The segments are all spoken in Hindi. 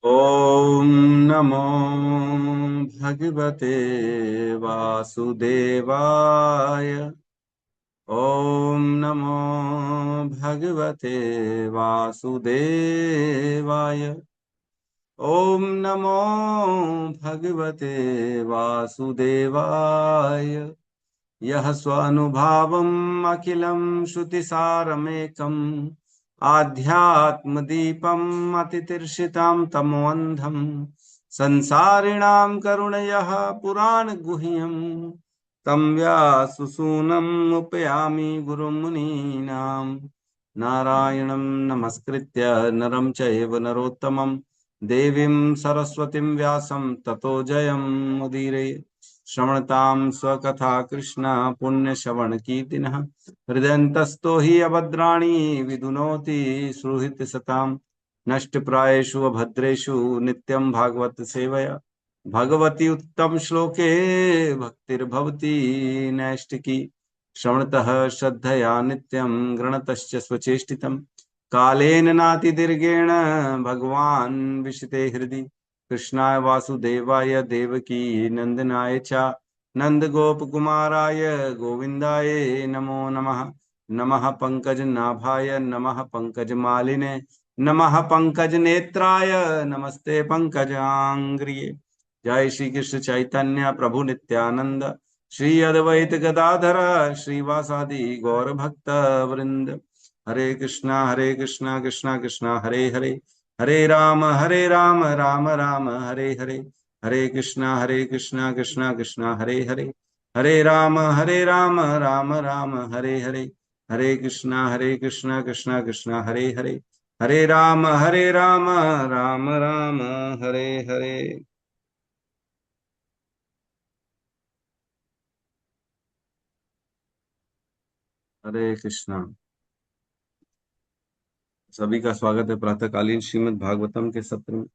ओम नमो भगवते वासुदेवाय। ओम नमो भगवते वासुदेवाय। ओम नमो भगवते वासुदेवाय। यः स्वानुभावम् अखिलं श्रुतिसारमेकम् आध्यात्मदीपम् अतितीर्षितां तमोऽन्धम् संसारिणां करुणयः पुराणगुह्यम् तं व्याससूनम् उपयामि गुरुमुनीनां। नारायणं नमस्कृत्य नरं चैव नरोत्तमं देवीं सरस्वतीं व्यासं ततो जयमुदीरये। श्रवणतां स्वकथा कृष्ण पुण्यश्रवण कीर्तिनः हृदयन्तस्तो हि अभद्राणि विदुनोति सुहृत् सताम्। नष्टप्रायेषु अभद्रेषु नित्यं भागवत सेवया भगवती उत्तम श्लोके भक्तिर्भवति नैष्टिकी। श्रवणतः श्रद्धया नित्यं गृणतश्च स्वचेष्टितम् कालेन नातिदीर्घेण भगवान् विशते हृदि। कृष्णाय वासुदेवाय देवकी नंदनाय च नंदगोपकुमाराय गोविन्दाय नमो नमः। नमः पंकजनाभाय नमः पंकजमालिने नमः पंकजनेत्राय नमस्ते पंकजांग्रिये। जय श्री कृष्ण चैतन्य प्रभु नित्यानंद श्री अद्वैत गदाधर श्रीवासादि गौर भक्त वृंद। हरे कृष्णा कृष्णा कृष्णा हरे हरे हरे राम राम राम हरे हरे। हरे कृष्णा कृष्णा कृष्णा हरे हरे हरे राम राम राम हरे हरे। हरे कृष्णा कृष्णा कृष्णा हरे हरे हरे राम राम राम हरे हरे। हरे कृष्णा। सभी का स्वागत है प्रातःकालीन श्रीमद् भागवतम के सत्र में।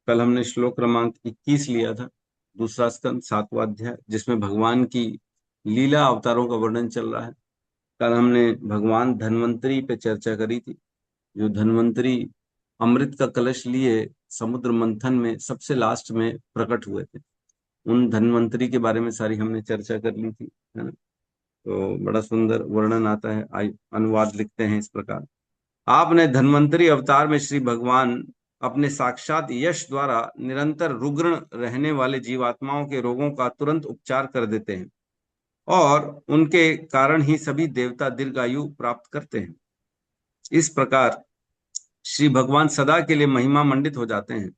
कल हमने श्लोक क्रमांक 21 लिया था, दूसरा स्कंद 7वां अध्याय, जिसमें भगवान की लीला अवतारों का वर्णन चल रहा है। कल हमने भगवान धन्वंतरी पे चर्चा करी थी, जो धन्वंतरी अमृत का कलश लिए समुद्र मंथन में सबसे लास्ट में प्रकट हुए थे। उन धन्वंतरी के बारे में सारी हमने चर्चा कर ली थी, है ना। तो बड़ा सुंदर वर्णन आता है। अनुवाद लिखते हैं इस प्रकार। आपने धन्वंतरी अवतार में श्री भगवान अपने साक्षात यश द्वारा निरंतर रुग्ण रहने वाले जीवात्माओं के रोगों का तुरंत उपचार कर देते हैं और उनके कारण ही सभी देवता दीर्घायु प्राप्त करते हैं। इस प्रकार श्री भगवान सदा के लिए महिमा मंडित हो जाते हैं।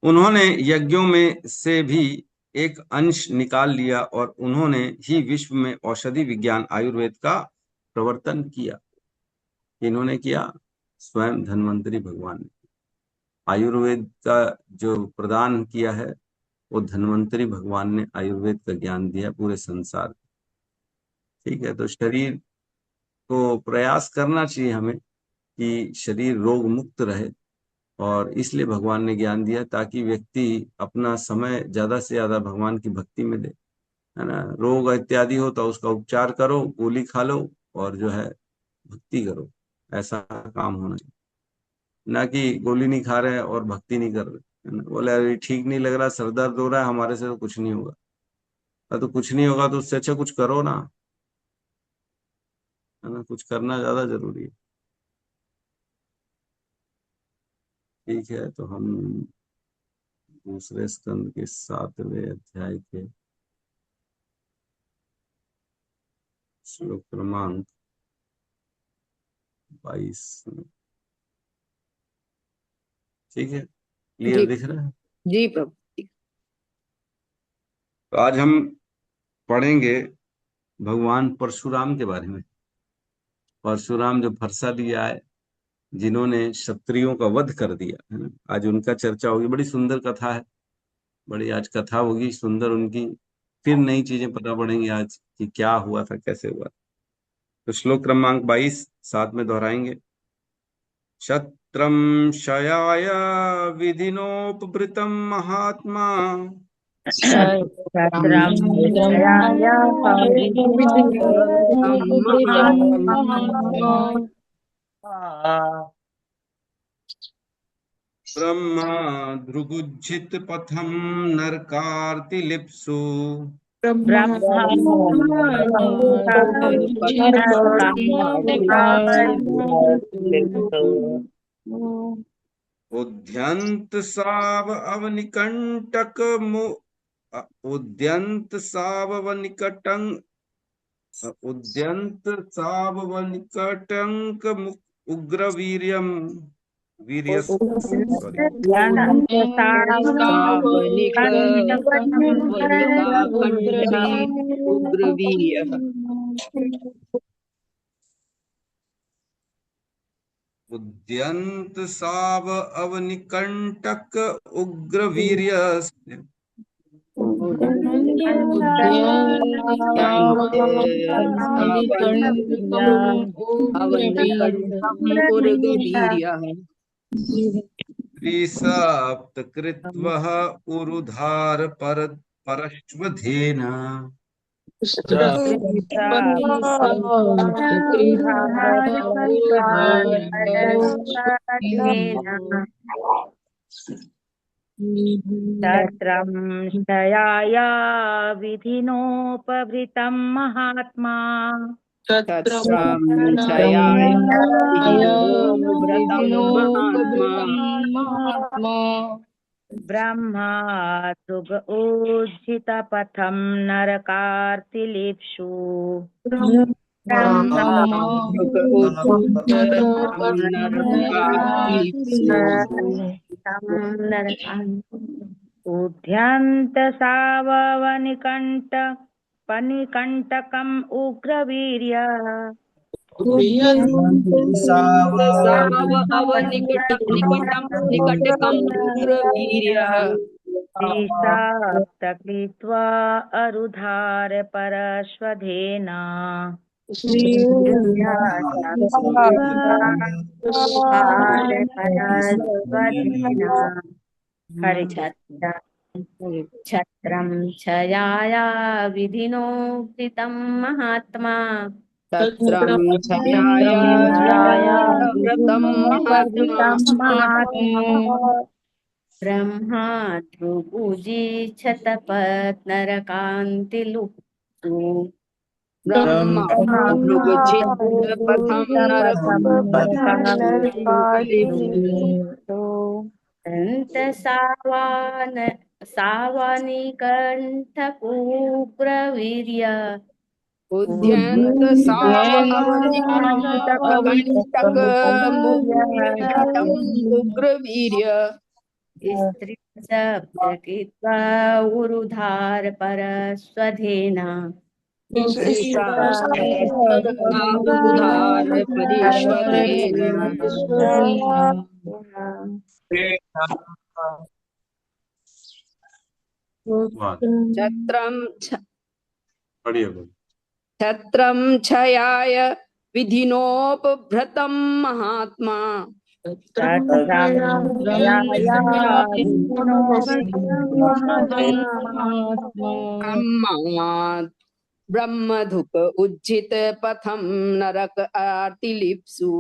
उन्होंने यज्ञों में से भी एक अंश निकाल लिया और उन्होंने ही विश्व में औषधि विज्ञान आयुर्वेद का प्रवर्तन किया। इन्होंने किया, स्वयं धन्वंतरी भगवान ने आयुर्वेद का जो प्रदान किया है, वो धन्वंतरी भगवान ने आयुर्वेद का ज्ञान दिया पूरे संसार को। ठीक है, तो शरीर को प्रयास करना चाहिए हमें कि शरीर रोग मुक्त रहे, और इसलिए भगवान ने ज्ञान दिया ताकि व्यक्ति अपना समय ज्यादा से ज्यादा भगवान की भक्ति में दे, है ना। रोग इत्यादि हो तो उसका उपचार करो, गोली खा लो और जो है भक्ति करो, ऐसा काम होना चाहिए। ना कि गोली नहीं खा रहे हैं और भक्ति नहीं कर रहे, है ना। बोले अरे ठीक नहीं लग रहा, सर दर्द हो रहा है, हमारे से तो कुछ नहीं होगा। तो कुछ नहीं होगा तो उससे अच्छा कुछ करो ना, है ना। कुछ करना ज्यादा जरूरी है। ठीक है, तो हम दूसरे स्कंद के 7वें अध्याय के श्लोक क्रमांक 22 में। ठीक है, क्लियर जी दिख रहा है। जी प्रभु। तो आज हम पढ़ेंगे भगवान परशुराम के बारे में। परशुराम जो फरसा लिया है, जिन्होंने क्षत्रियों का वध कर दिया, है ना, आज उनका चर्चा होगी। बड़ी सुंदर कथा है, बड़ी आज कथा होगी सुंदर उनकी। फिर नई चीजें पता पड़ेंगी आज कि क्या हुआ था, कैसे हुआ। तो श्लोक क्रमांक 22 साथ में दोहराएंगे। क्षत्रम क्षयाय विधिनोपवृतम महात्मा छत्रं जयाय महात्मा महात्मा ब्रह्मा भृगुज्झित पथम नरकार्तिलिप्सु ब्रह्मा उद्यंत साव अवनिकंटक उद्यंत साववनिकटं उद्यंत साववनिकटंक उग्रवीर्यम वीर्यस सॉरी सावनिक वनिका कंठवीर उग्रवीर्यः उद्यंत साव अवनिकंटक उग्रवीर्यस अवनिकण्ठम् उर्गवीर्यः त्रिसप्तकृत्वः उरुधार परश्वधेन तत्रं शयाय विधिनोपभृतं महात्मा तत्रं छयाय विधिनोपव्रतं महात्मा ब्रह्मा दृग ऊर्जितपथं नरकार्तिलीप्सु ब्रह्मा मृग उद्युक्तं नरकाग्निषु उद्यन्तसाववनिकण्ठ पनिकण्टकम् उग्रवीर्य साव अवनिकटं निकटकम् उग्रवीर्यः त्रिसप्तकृत्वा अरुधार परश्वधेना छत्रं छयाया विधिनोक्तितं महात्मा तत्रं छयाय व्रतं महात्मा ब्रह्मा भृगुजी शतपत्नरकान्तिलुप्सु ब्रह्मा भृगजित् पथं नरकालिप्सु सावान सावनिकण्ठकुग्रवीर्य उद्यन्त साव अवनिकण्टक मुग्रवीर्यम् उग्रवीर्य स्त्री सप्तकृत्वा उरुधार परस्वधेना उरुधार परेष्वतेन छत्रं छत्रं छयाय विधिनोपभृतं महात्मा ब्रह्मधुप उज्जित पथं नरक आर्तिलिप्सु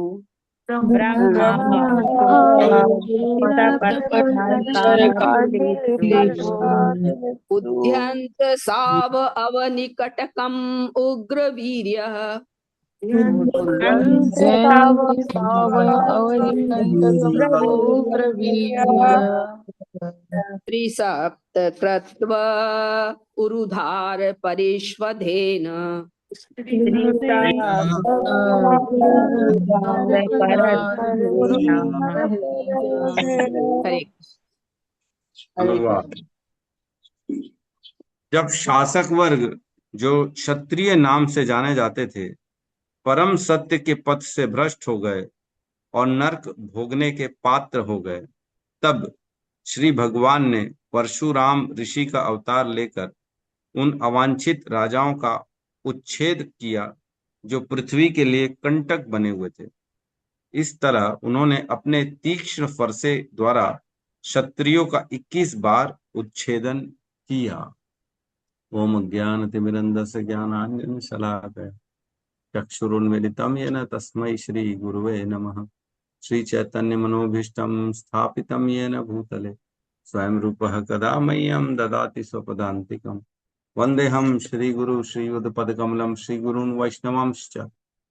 उद्यन्त साव अवनिकटकम् उग्रवीर्यः त्रिसप्त उरुधार परेष्वधेन अनुवाद। जब शासक वर्ग जो क्षत्रिय नाम से जाने जाते थे परम सत्य के पथ से भ्रष्ट हो गए और नरक भोगने के पात्र हो गए, तब श्री भगवान ने परशुराम ऋषि का अवतार लेकर उन अवांछित राजाओं का उच्छेद किया जो पृथ्वी के लिए कंटक बने हुए थे। इस तरह उन्होंने अपने तीक्ष्ण फरसे द्वारा क्षत्रियों का 21 बार उच्छेदन किया। ओम ज्ञानतिमिरन्धस्य ज्ञानाञ्जनशलाकया चक्षुरुन्मीलितं येन तस्मै श्री गुरुवे नमः। श्री चैतन्य मनोभीष्टम स्थापितम येन भूतले स्वयं रूपः कदा मह्यं ददाति स्वपदान्तिकम्। वन्देऽहं श्रीगुरु श्रीयुतपदकमलं श्रीगुरून् वैष्णवांश्च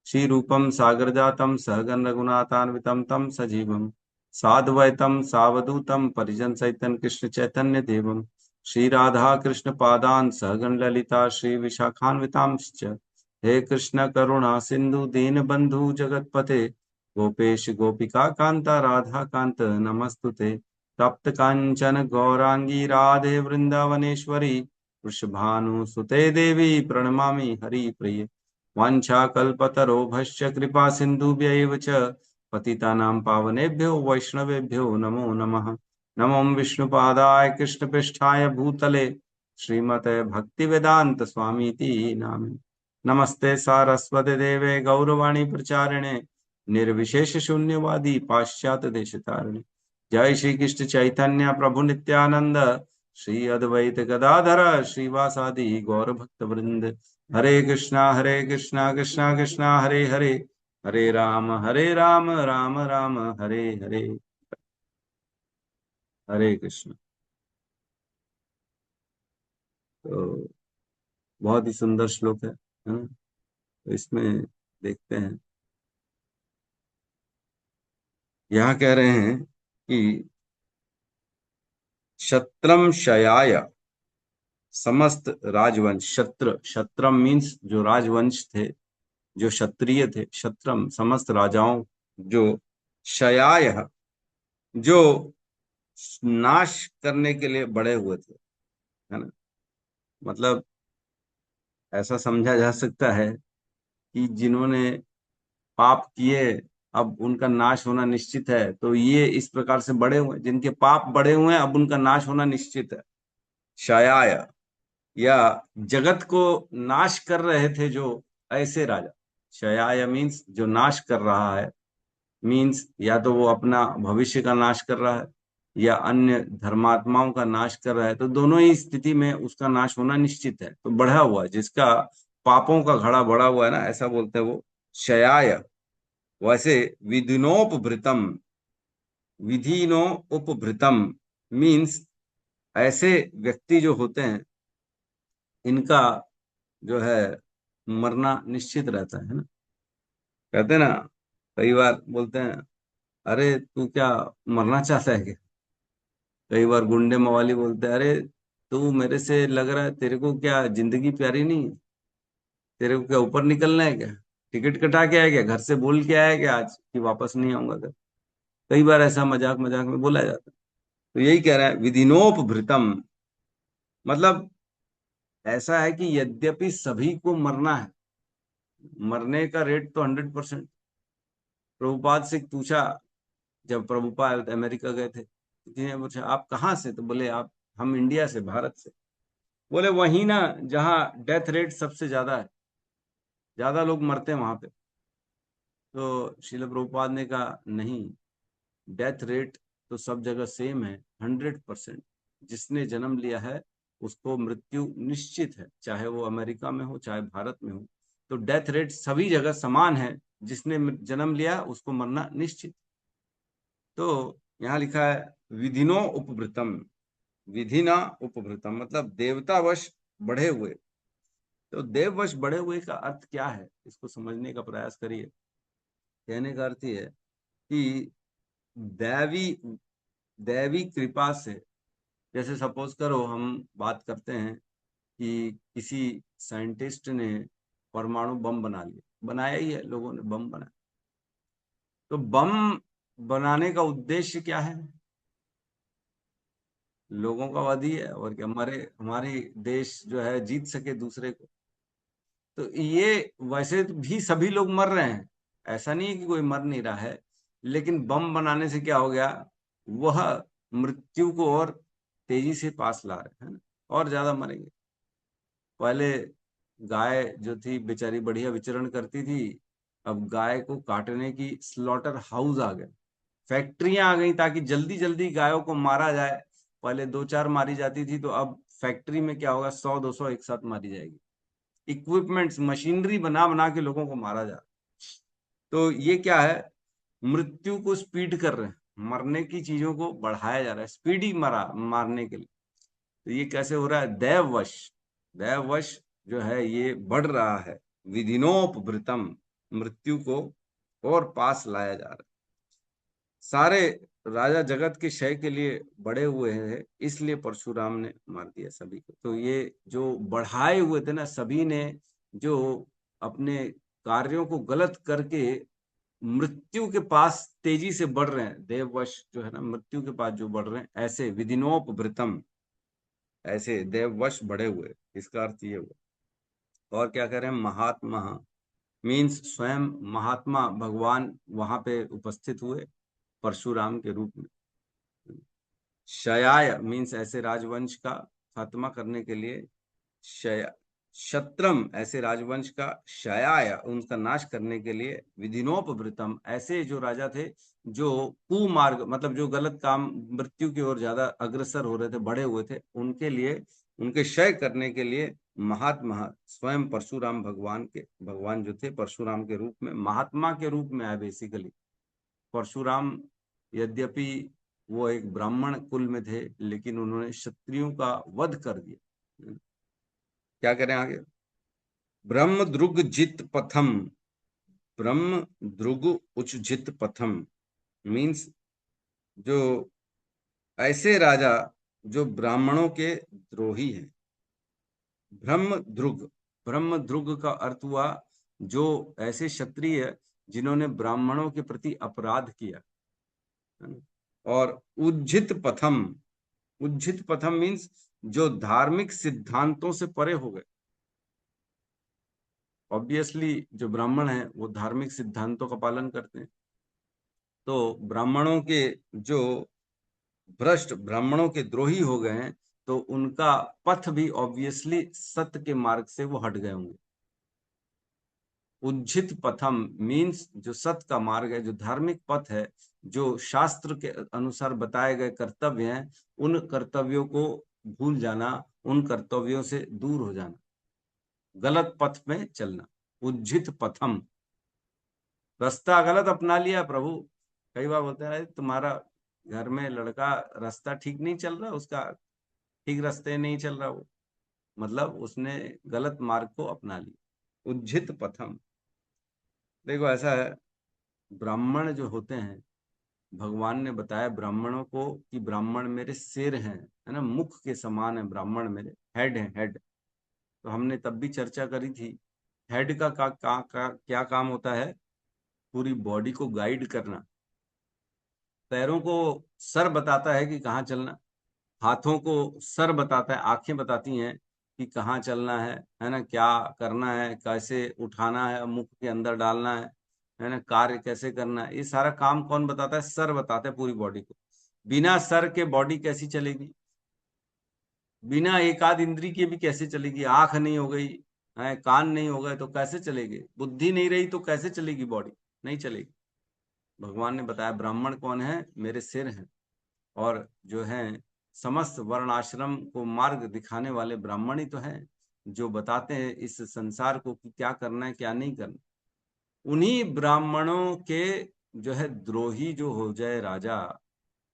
श्रीरूपं सागरजातं सहगण रघुनाथान्वितं तं सजीवं साद्वैतं सावधूतं परिजन सहितं कृष्ण चैतन्य देवं श्री राधा कृष्ण पादान् सहगण ललिता श्री विशाखान्वितांश्च। हे कृष्ण करुणा सिंधु दीनबंधु जगतपते गोपेश गोपिका कांता राधा कांत नमस्तुते। तप्त कांचन गौरांगी राधे वृंदावनेश्वरी वृषभानुसुते देवी प्रणमामि हरिप्रिये। वाञ्छाकल्पतरोभश्च कृपा सिन्धुभ्यैव च पतितानां पावनेभ्यो वैष्णवेभ्यो नमो नमः। नमो विष्णुपादाय कृष्णपृष्ठाय भूतले श्रीमते भक्तिवेदांत स्वामीति नामिने। नमस्ते सारस्वते देवे गौरवाणी प्रचारिणे निर्विशेष शून्यवादी पाश्चात्य देशतारिणे। जय श्री कृष्ण चैतन्य प्रभु नित्यानंद श्री अद्वैत गदाधर श्रीवासादि गौर भक्त वृंद। हरे कृष्णा कृष्णा कृष्णा हरे हरे हरे राम राम राम हरे हरे। हरे कृष्ण। तो बहुत ही सुंदर श्लोक है ना। तो इसमें देखते हैं, यहाँ कह रहे हैं कि शत्रम शयाय समस्त राजवंश, शत्रम मीन्स जो राजवंश थे, जो क्षत्रिय थे, शत्रम समस्त राजाओं, जो शयाय जो नाश करने के लिए बढ़े हुए थे, है ना। मतलब ऐसा समझा जा सकता है कि जिन्होंने पाप किए अब उनका नाश होना निश्चित है, तो ये इस प्रकार से बढ़े हुए, जिनके पाप बढ़े हुए हैं अब उनका नाश होना निश्चित है। शयाय या जगत को नाश कर रहे थे जो ऐसे राजा। शयाय मीन्स जो नाश कर रहा है, मीन्स या तो वो अपना भविष्य का नाश कर रहा है या अन्य धर्मात्माओं का नाश कर रहा है, तो दोनों ही स्थिति में उसका नाश होना निश्चित है। तो बढ़ा हुआ, जिसका पापों का घड़ा बढ़ा हुआ है ना, ऐसा बोलते हैं वो शयाय। वैसे विधिनोपभृतम, विधिनो उपभृतम मीन्स ऐसे व्यक्ति जो होते हैं इनका जो है मरना निश्चित रहता है ना। कहते हैं ना, कई बार बोलते हैं अरे तू क्या मरना चाहता है क्या। कई बार गुंडे मवाली बोलते हैं अरे तू मेरे से लग रहा है, तेरे को क्या जिंदगी प्यारी नहीं है, तेरे को क्या ऊपर निकलना है क्या, टिकट कटा के आया क्या, घर से बोल के आया क्या आज कि वापस नहीं आऊंगा घर। कई बार ऐसा मजाक मजाक में बोला जाता है। तो यही कह रहा है विधिनोपभृतम, मतलब ऐसा है कि यद्यपि सभी को मरना है, मरने का रेट तो 100%। प्रभुपाद से पूछा, जब प्रभुपाद अमेरिका गए थे, किसी ने पूछा आप कहाँ से, तो बोले आप हम इंडिया से, भारत से। बोले वही ना जहाँ डेथ रेट सबसे ज्यादा है, ज्यादा लोग मरते हैं वहां पे। तो श्रील प्रभुपाद ने कहा नहीं, डेथ रेट तो सब जगह सेम है, 100%। जिसने जन्म लिया है उसको मृत्यु निश्चित है, चाहे वो अमेरिका में हो चाहे भारत में हो। तो डेथ रेट सभी जगह समान है, जिसने जन्म लिया उसको मरना निश्चित। तो यहाँ लिखा है विधिनो उपभृतम, विधिना उपभृतम मतलब देवतावश बढ़े हुए। तो देववश बढ़े हुए का अर्थ क्या है, इसको समझने का प्रयास करिए। कहने का अर्थ ये है कि दैवी दैवी कृपा से, जैसे सपोज करो हम बात करते हैं कि किसी साइंटिस्ट ने परमाणु बम बना लिया, बनाया ही है, लोगों ने बम बनाया। तो बम बनाने का उद्देश्य क्या है, लोगों का वध ही है, और क्या, हमारे देश जो है जीत सके दूसरे को। तो ये वैसे भी सभी लोग मर रहे हैं, ऐसा नहीं है कि कोई मर नहीं रहा है, लेकिन बम बनाने से क्या हो गया, वह मृत्यु को और तेजी से पास ला रहे हैं ना, और ज्यादा मरेंगे। पहले गाय जो थी बेचारी बढ़िया विचरण करती थी, अब गाय को काटने की स्लॉटर हाउस आ गए, फैक्ट्रियां आ गई ताकि जल्दी जल्दी गायों को मारा जाए। पहले 2-4 मारी जाती थी, तो अब फैक्ट्री में क्या होगा, 100-200 एक साथ मारी जाएगी। इक्विपमेंट्स, मशीनरी बना बना के लोगों को मारा जा रहा है। तो ये क्या है, मृत्यु को स्पीड कर रहे हैं, मरने की चीजों को बढ़ाया जा रहा है, स्पीडी मारने के लिए। तो ये कैसे हो रहा है? दैववश, दैववश जो है ये बढ़ रहा है। विधिनोपभृतम, मृत्यु को और पास लाया जा रहा है। सारे राजा जगत के क्षय के लिए बड़े हुए हैं, इसलिए परशुराम ने मार दिया सभी को। तो ये जो बढ़ाए हुए थे ना, सभी ने जो अपने कार्यों को गलत करके मृत्यु के पास तेजी से बढ़ रहे हैं, देववश जो है ना, मृत्यु के पास जो बढ़ रहे हैं, ऐसे विधिनोपभृतम, ऐसे देववश बढ़े हुए, इसका अर्थ ये हुआ। और क्या कह रहे हैं? महात्मा मीन्स स्वयं महात्मा भगवान वहां पे उपस्थित हुए परशुराम के रूप में। शयाय मीन्स ऐसे राजवंश का खात्मा करने के लिए, शत्रम ऐसे राजवंश का, शयाय उनका नाश करने के लिए, विधिनोपभृतम ऐसे जो राजा थे जो कुमार्ग मतलब जो गलत काम, मृत्यु की ओर ज्यादा अग्रसर हो रहे थे, बढ़े हुए थे, उनके लिए, उनके क्षय करने के लिए महात्मा स्वयं परशुराम भगवान जो थे परशुराम के रूप में, महात्मा के रूप में आए बेसिकली। परशुराम यद्यपि वो एक ब्राह्मण कुल में थे, लेकिन उन्होंने क्षत्रियों का वध कर दिया। क्या करें आगे? ब्रह्म द्रुग जित पथम, ब्रह्म द्रुग उच्चित पथम मीन्स जो ऐसे राजा जो ब्राह्मणों के द्रोही हैं। ब्रह्म द्रुग का अर्थ हुआ जो ऐसे क्षत्रिय जिन्होंने ब्राह्मणों के प्रति अपराध किया। और उज्जित पथम मीन्स जो धार्मिक सिद्धांतों से परे हो गए। ऑब्वियसली जो ब्राह्मण है वो धार्मिक सिद्धांतों का पालन करते हैं, तो ब्राह्मणों के जो भ्रष्ट, ब्राह्मणों के द्रोही हो गए हैं, तो उनका पथ भी ऑब्वियसली सत्य के मार्ग से वो हट गए होंगे। उज्जित पथम मीन्स जो सत्य का मार्ग है, जो धार्मिक पथ है, जो शास्त्र के अनुसार बताए गए कर्तव्य हैं, उन कर्तव्यों को भूल जाना, उन कर्तव्यों से दूर हो जाना, गलत पथ में चलना। उज्जित पथम, रास्ता गलत अपना लिया प्रभु। कई बार बोलते हैं तुम्हारा घर में लड़का रास्ता ठीक नहीं चल रहा, उसका ठीक रास्ते नहीं चल रहा, वो मतलब उसने गलत मार्ग को अपना लिया। उज्जित पथम, देखो ऐसा है, ब्राह्मण जो होते हैं, भगवान ने बताया ब्राह्मणों को कि ब्राह्मण मेरे सिर हैं, है ना, मुख के समान है ब्राह्मण, मेरे हेड है, हेड। तो हमने तब भी चर्चा करी थी, हेड का क्या काम होता है? पूरी बॉडी को गाइड करना। पैरों को सर बताता है कि कहाँ चलना, हाथों को सर बताता है, आंखें बताती हैं कि कहाँ चलना है ना, क्या करना है, कैसे उठाना है, मुख के अंदर डालना है ना, कार्य कैसे करना है, ये सारा काम कौन बताता है? सर बताता है पूरी बॉडी को। बिना सर के बॉडी कैसी चलेगी? बिना एक आध इंद्री के भी कैसे चलेगी? आंख नहीं हो गई है, कान नहीं हो गए तो कैसे चलेगी? बुद्धि नहीं रही तो कैसे चलेगी बॉडी? नहीं चलेगी। भगवान ने बताया ब्राह्मण कौन है? मेरे सिर हैं। और जो है समस्त वर्ण आश्रम को मार्ग दिखाने वाले ब्राह्मण ही तो हैं, जो बताते हैं इस संसार को कि क्या करना है क्या नहीं करना। उन्हीं ब्राह्मणों के जो है द्रोही जो हो जाए राजा,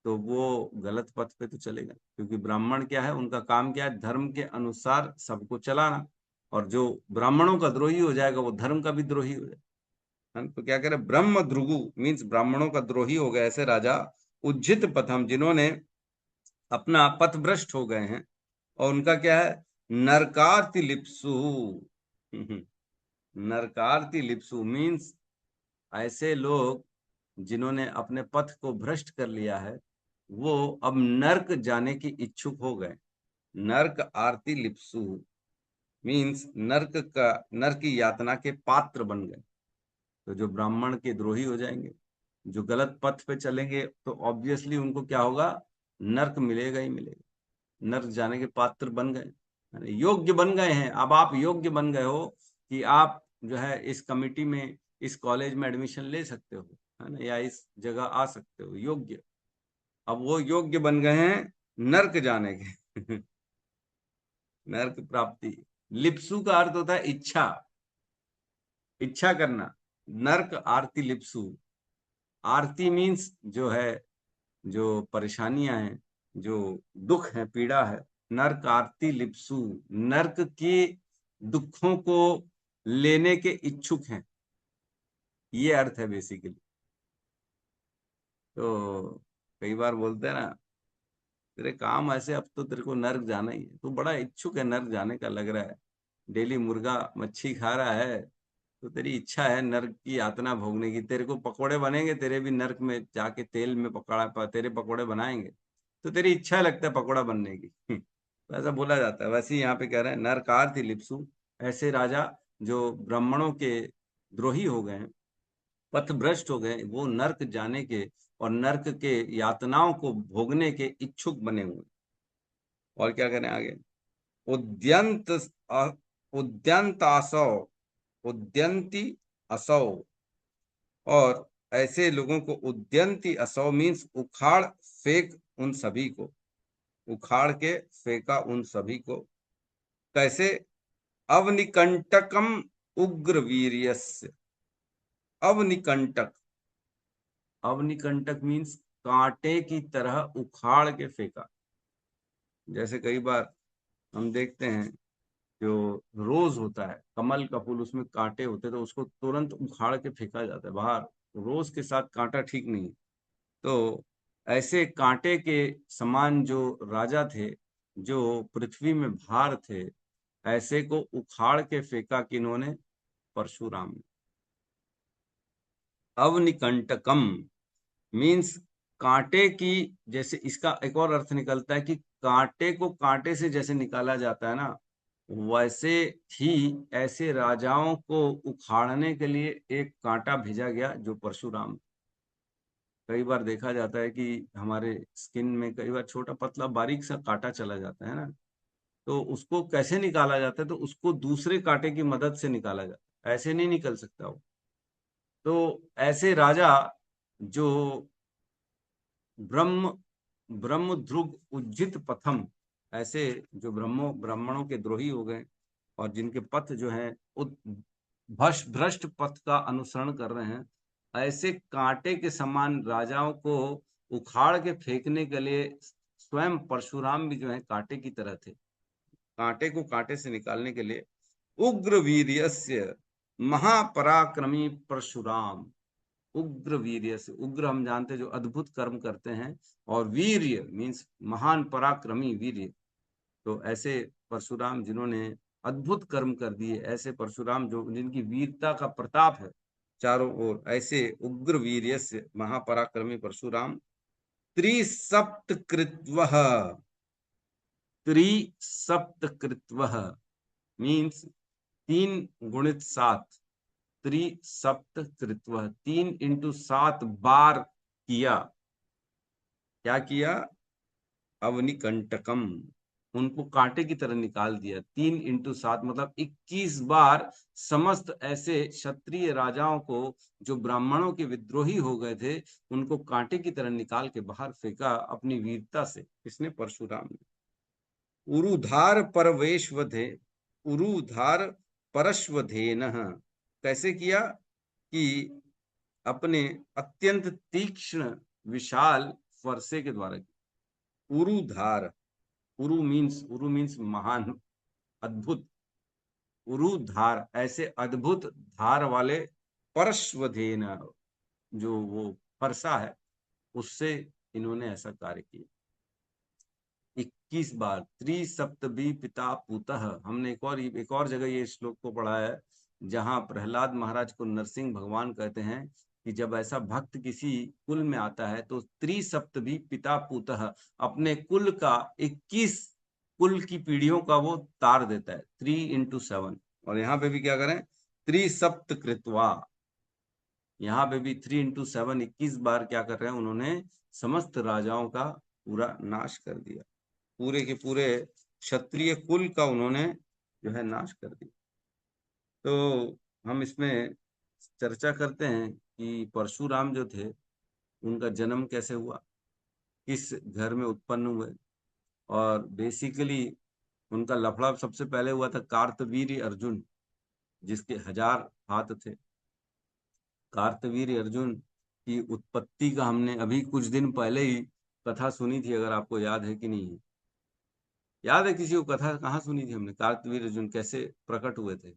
तो वो गलत पथ पे तो चलेगा, क्योंकि ब्राह्मण क्या है, उनका काम क्या है? धर्म के अनुसार सबको चलाना। और जो ब्राह्मणों का द्रोही हो जाएगा वो धर्म का भी द्रोही हो जाएगा। तो क्या कह रहे? ब्रह्म ध्रुगु मीन्स ब्राह्मणों का द्रोही हो गए ऐसे राजा, उज्जित पथम जिन्होंने अपना पथ भ्रष्ट हो गए हैं। और उनका क्या है? नरकार्ति लिप्सु। नरकार्ति लिप्सु मीन्स ऐसे लोग जिन्होंने अपने पथ को भ्रष्ट कर लिया है, वो अब नरक जाने की इच्छुक हो गए। नरक आरती लिप्सु मीन्स नरक की यातना के पात्र बन गए। तो जो ब्राह्मण के द्रोही हो जाएंगे, जो गलत पथ पे चलेंगे, तो ऑब्वियसली उनको क्या होगा? नरक मिलेगा ही मिलेगा, नर्क जाने के पात्र बन गए, योग्य बन गए हैं। अब आप योग्य बन गए हो कि आप जो है इस कमिटी में, इस कॉलेज में एडमिशन ले सकते हो, है ना, या इस जगह आ सकते हो, योग्य। अब वो योग्य बन गए हैं नर्क जाने के। नर्क प्राप्ति। लिप्सु का अर्थ होता है इच्छा, इच्छा करना। नर्क आरती लिप्सु, आरती मीन्स जो है, जो परेशानियां हैं, जो दुख है, पीड़ा है। नर्क आरती लिप्सु, नर्क के दुखों को लेने के इच्छुक हैं, ये अर्थ है बेसिकली। तो कई बार बोलते हैं ना, तेरे काम ऐसे, अब तो तेरे को नर्क जाना ही है, तू बड़ा इच्छुक है नर्क जाने का लग रहा है, डेली मुर्गा मच्छी खा रहा है, तो तेरी इच्छा है नर्क की यातना भोगने की। तेरे को पकोड़े बनेंगे, तेरे भी नर्क में जाके तेल में पकड़ा तेरे पकोड़े बनाएंगे, तो तेरी इच्छा लगता है पकोड़ा बनने की। तो ऐसा बोला जाता है। वैसे ही यहाँ पे कह रहे हैं नरकार्थी लिप्सु, ऐसे राजा जो ब्राह्मणों के द्रोही हो गए हैं, पथभ्रष्ट हो गए, वो नर्क जाने के और नर्क के यातनाओं को भोगने के इच्छुक बने हुए। और क्या करें आगे, उद्यंत उद्यंत असौ, उद्यंती असौ, और ऐसे लोगों को उद्यंती असौ मीन्स उखाड़ फेंक उन सभी को, उखाड़ के फेंका उन सभी को। कैसे, अवनिकंटकम उग्र वीर्यस्य, अवनिकंटक, अवनिकंटक मीन्स कांटे की तरह उखाड़ के फेंका। जैसे कई बार हम देखते हैं, जो रोज होता है, कमल का फूल, उसमें कांटे होते हैं, तो उसको तुरंत उखाड़ के फेंका जाता है बाहर। रोज के साथ कांटा ठीक नहीं है। तो ऐसे कांटे के समान जो राजा थे, जो पृथ्वी में भार थे, ऐसे को उखाड़ के फेंका किन्होंने, परशुराम ने। अवनिकंटकम मीन्स कांटे की, जैसे इसका एक और अर्थ निकलता है कि कांटे को कांटे से जैसे निकाला जाता है ना, वैसे ही ऐसे राजाओं को उखाड़ने के लिए एक कांटा भेजा गया, जो परशुराम। कई बार देखा जाता है कि हमारे स्किन में कई बार छोटा पतला बारीक सा कांटा चला जाता है ना, तो उसको कैसे निकाला जाता है, तो उसको दूसरे कांटे की मदद से निकाला जाता है, ऐसे नहीं निकल सकता वो। तो ऐसे राजा जो ब्रह्म ब्रह्मध्रुग उज्जित पथम, ऐसे जो ब्राह्मणों के द्रोही हो गए और जिनके पथ जो है भ्रष्ट पथ का अनुसरण कर रहे हैं, ऐसे कांटे के समान राजाओं को उखाड़ के फेंकने के लिए स्वयं परशुराम भी जो है कांटे की तरह थे। कांटे को कांटे से निकालने के लिए उग्र वीर्यस्य महापराक्रमी परशुराम। उग्र वीर्य से, उग्र हम जानते हैं जो अद्भुत कर्म करते हैं, और वीर्य मीन्स महान पराक्रमी वीर्य। तो ऐसे परशुराम जिन्होंने अद्भुत कर्म कर दिए, ऐसे परशुराम जो जिनकी वीरता का प्रताप है चारों ओर, ऐसे उग्र वीर्य से महापराक्रमी परशुराम। त्रिसप्तकृत्वः, त्रिसप्तकृत्वः मीन्स 3 × 7, त्रिसप्तकृत्वः 3 × 7 बार किया। क्या किया, अवनिकंटकम, उनको कांटे की तरह निकाल दिया। 3 × 7 मतलब 21 बार समस्त ऐसे क्षत्रिय राजाओं को, जो ब्राह्मणों के विद्रोही हो गए थे, उनको कांटे की तरह निकाल के बाहर फेंका अपनी वीरता से। किसने, परशुराम ने। उरुधार परवेश्वधे, उरुधार परश्वधेन, कैसे किया कि अपने अत्यंत तीक्ष्ण विशाल फरसे के द्वारा। उरुधार, उरु मीन्स महान, अद्भुत। उरुधार ऐसे अद्भुत धार वाले परश्वधेन, जो वो फरसा है, उससे इन्होंने ऐसा कार्य किया। 21 बार, त्रिसप्तभी पिता पूतः। हमने एक और जगह ये श्लोक को पढ़ा है, जहां प्रहलाद महाराज को नरसिंह भगवान कहते हैं कि जब ऐसा भक्त किसी कुल में आता है, तो त्रिसप्तभी पिता पूतः, अपने कुल का 21 कुल की पीढ़ियों का वो तार देता है, 3 × 7। और यहाँ पे भी क्या करें, त्रिसप्त कृत्वा, यहाँ पे भी 3 × 7, 21 बार क्या कर रहे हैं, उन्होंने समस्त राजाओं का पूरा नाश कर दिया, पूरे के पूरे क्षत्रिय कुल का उन्होंने जो है नाश कर दिया। तो हम इसमें चर्चा करते हैं कि परशुराम जो थे, उनका जन्म कैसे हुआ, किस घर में उत्पन्न हुए, और बेसिकली उनका लफड़ा सबसे पहले हुआ था कार्तवीर्य अर्जुन, जिसके 1000 हाथ थे। कार्तवीर्य अर्जुन की उत्पत्ति का हमने अभी कुछ दिन पहले ही कथा सुनी थी, अगर आपको याद है कि नहीं है। याद है किसी को कथा कहाँ सुनी थी हमने, कार्तवीर्य अर्जुन कैसे प्रकट हुए थे?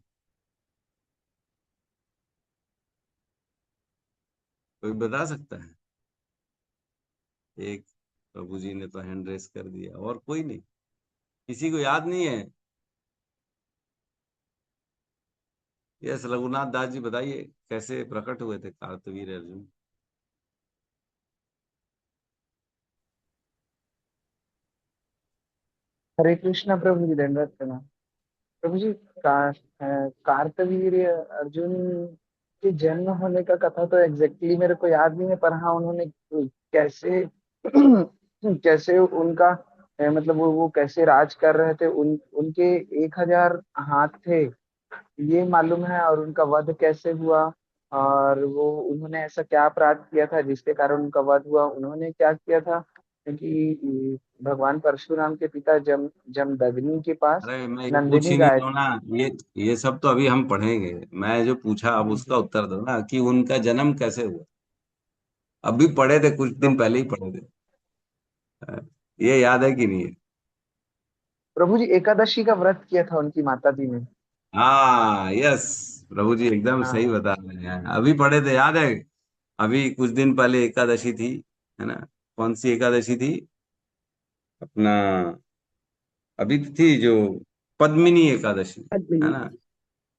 कोई बता सकता है? एक प्रभु जी ने तो हैंड रेस कर दिया, और कोई नहीं, किसी को याद नहीं है? यस, रघुनाथ दास जी बताइए, कैसे प्रकट हुए थे कार्तवीर्य अर्जुन? हरे कृष्णा प्रभु जी, दंडवत प्रणाम। प्रभु जी, कार्तवीर्य अर्जुन के जन्म होने का कथा तो एग्जैक्टली मेरे को याद नहीं है, पर हाँ उन्होंने कैसे कैसे उनका मतलब वो कैसे राज कर रहे थे, उनके 1000 हाथ थे ये मालूम है, और उनका वध कैसे हुआ, और वो उन्होंने ऐसा क्या अपराध किया था जिसके कारण उनका वध हुआ, उन्होंने क्या किया था, क्योंकि भगवान परशुराम के पिता जमदग्नि के पास अरे मैं ये पूछ नंदिनी ही नहीं गाय रहा हूं थी। ना, ये सब तो अभी हम पढ़ेंगे। मैं जो पूछा अब उसका उत्तर दो ना, कि उनका जन्म कैसे हुआ। अभी पढ़े थे, कुछ दिन प्रभु पहले ही पढ़े थे। ये याद है कि नहीं है? प्रभु जी, एकादशी का व्रत किया था उनकी माता जी ने। हाँ, यस, प्रभु जी एकदम सही हाँ। बता रहे हैं, अभी पढ़े थे, याद है। अभी कुछ दिन पहले एकादशी थी, है ना? कौन सी एकादशी थी? अपना अभी तो थी जो पद्मिनी एकादशी, है पद्मिनी। ना? जी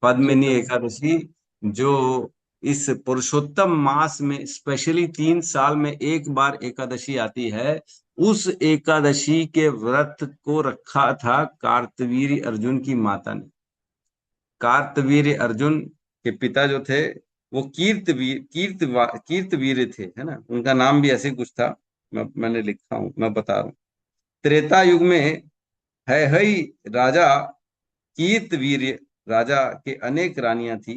पद्मिनी प्रभु। एकादशी, जो इस पुरुषोत्तम मास में स्पेशली 3 साल में एक बार एकादशी आती है, उस एकादशी के व्रत को रखा था कार्तवीर्य अर्जुन की माता ने। कार्तवीर्य अर्जुन के पिता जो थे वो कीर्तवीर थे, है ना? उनका नाम भी ऐसे कुछ था। मैंने लिखा हूं, मैं बता रहा हूँ। त्रेता युग में है हई राजा कीर्तवीर्य राजा के अनेक रानियां थी,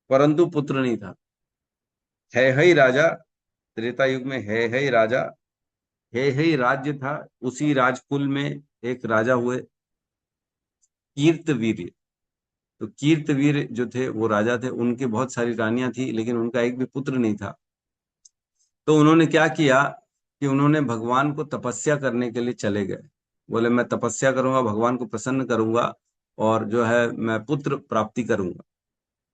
परंतु पुत्र नहीं था। है हई राजा, त्रेता युग में है हई राजा, है हई राज्य था, उसी राजकुल में एक राजा हुए कीर्तवीर्य। तो कीर्तवीर जो थे वो राजा थे, उनके बहुत सारी रानियां थी, लेकिन उनका एक भी पुत्र नहीं था। तो उन्होंने क्या किया कि उन्होंने भगवान को तपस्या करने के लिए चले गए। बोले मैं तपस्या करूंगा, भगवान को प्रसन्न करूंगा, और जो है मैं पुत्र प्राप्ति करूंगा।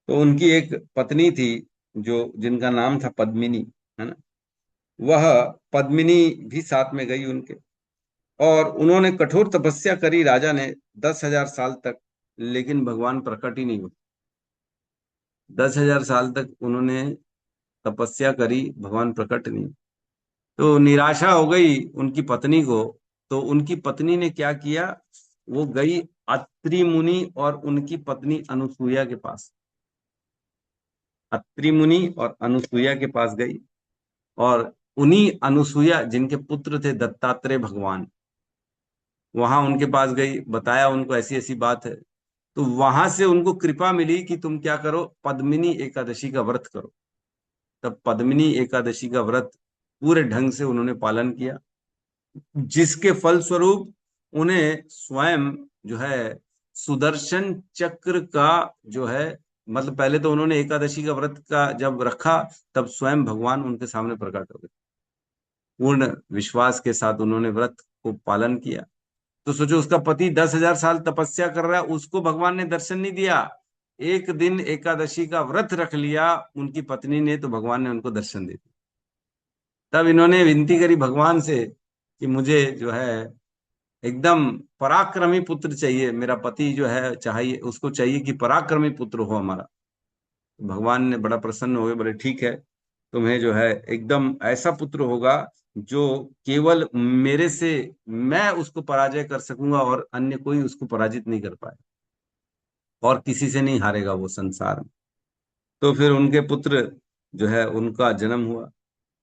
तो उनकी एक पत्नी थी, जो जिनका नाम था पद्मिनी, है ना? वह पद्मिनी भी साथ में गई उनके, और उन्होंने कठोर तपस्या करी राजा ने 10,000 साल तक, लेकिन भगवान प्रकट ही नहीं हुए। 10,000 साल तक उन्होंने तपस्या करी, भगवान प्रकट नहीं। तो निराशा हो गई उनकी पत्नी को। तो उनकी पत्नी ने क्या किया, वो गई अत्रि मुनि और उनकी पत्नी अनुसुईया के पास। अत्रि मुनि और अनुसुईया के पास गई, और उन्हीं अनुसुईया जिनके पुत्र थे दत्तात्रेय भगवान, वहां उनके पास गई, बताया उनको ऐसी ऐसी बात है। तो वहां से उनको कृपा मिली कि तुम क्या करो, पद्मिनी एकादशी का व्रत करो। तब पद्मिनी एकादशी का व्रत पूरे ढंग से उन्होंने पालन किया, जिसके फलस्वरूप उन्हें स्वयं जो है सुदर्शन चक्र का जो है, मतलब पहले तो उन्होंने एकादशी का व्रत का जब रखा, तब स्वयं भगवान उनके सामने प्रकट हो गए। पूर्ण विश्वास के साथ उन्होंने व्रत को पालन किया। तो सोचो, उसका पति 10,000 साल तपस्या कर रहा है, उसको भगवान ने दर्शन नहीं दिया। एक दिन एकादशी का व्रत रख लिया उनकी पत्नी ने, तो भगवान ने उनको दर्शन दे दिया। तब इन्होंने विनती करी भगवान से कि मुझे जो है एकदम पराक्रमी पुत्र चाहिए, मेरा पति जो है चाहिए, उसको चाहिए कि पराक्रमी पुत्र हो हमारा। तो भगवान ने बड़ा प्रसन्न हो गए, बोले ठीक है, तुम्हें जो है एकदम ऐसा पुत्र होगा जो केवल मेरे से, मैं उसको पराजय कर सकूंगा, और अन्य कोई उसको पराजित नहीं कर पाए, और किसी से नहीं हारेगा वो संसार में। तो फिर उनके पुत्र जो है उनका जन्म हुआ।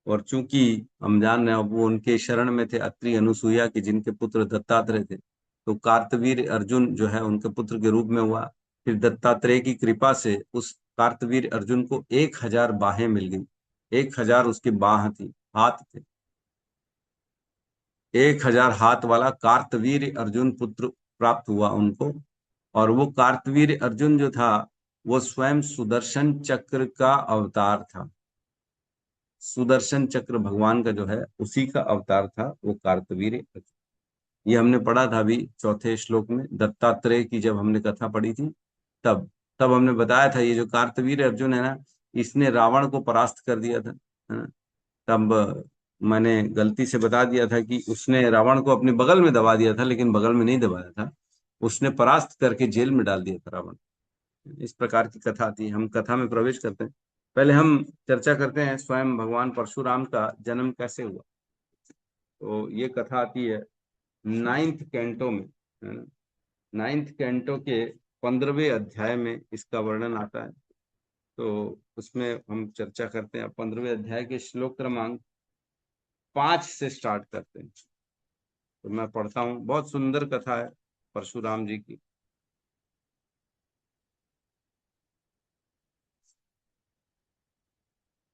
और चूंकि हम जान रहे हैं अब वो उनके शरण में थे, अत्रि अनुसुईया के, जिनके पुत्र दत्तात्रेय थे, तो कार्तवीर अर्जुन जो है उनके पुत्र के रूप में हुआ। फिर दत्तात्रेय की कृपा से उस कार्तवीर अर्जुन को 1,000 बाहें मिल गई। 1,000 उसकी बाह थी, हाथ थे। 1,000 हाथ वाला कार्तवीर अर्जुन पुत्र प्राप्त हुआ उनको। और वो कार्तवीर अर्जुन जो था, वो स्वयं सुदर्शन चक्र का अवतार था। सुदर्शन चक्र भगवान का जो है उसी का अवतार था वो कार्तवीर्य अर्जुन। ये हमने पढ़ा था अभी चौथे श्लोक में, दत्तात्रेय की जब हमने कथा पढ़ी थी तब तब हमने बताया था ये जो कार्तवीर्य अर्जुन है ना, इसने रावण को परास्त कर दिया था, है ना। तब मैंने गलती से बता दिया था कि उसने रावण को अपने बगल में दबा दिया था, लेकिन बगल में नहीं दबाया था, उसने परास्त करके जेल में डाल दिया था रावण। इस प्रकार की कथा आती है। हम कथा में प्रवेश करते हैं। पहले हम चर्चा करते हैं स्वयं भगवान परशुराम का जन्म कैसे हुआ। तो ये कथा आती है 9th कैंटो में, है ना। 9th कैंटो के 15वें अध्याय में इसका वर्णन आता है। तो उसमें हम चर्चा करते हैं। 15वें अध्याय के श्लोक क्रमांक 5 से स्टार्ट करते हैं। तो मैं पढ़ता हूँ, बहुत सुंदर कथा है परशुराम जी की।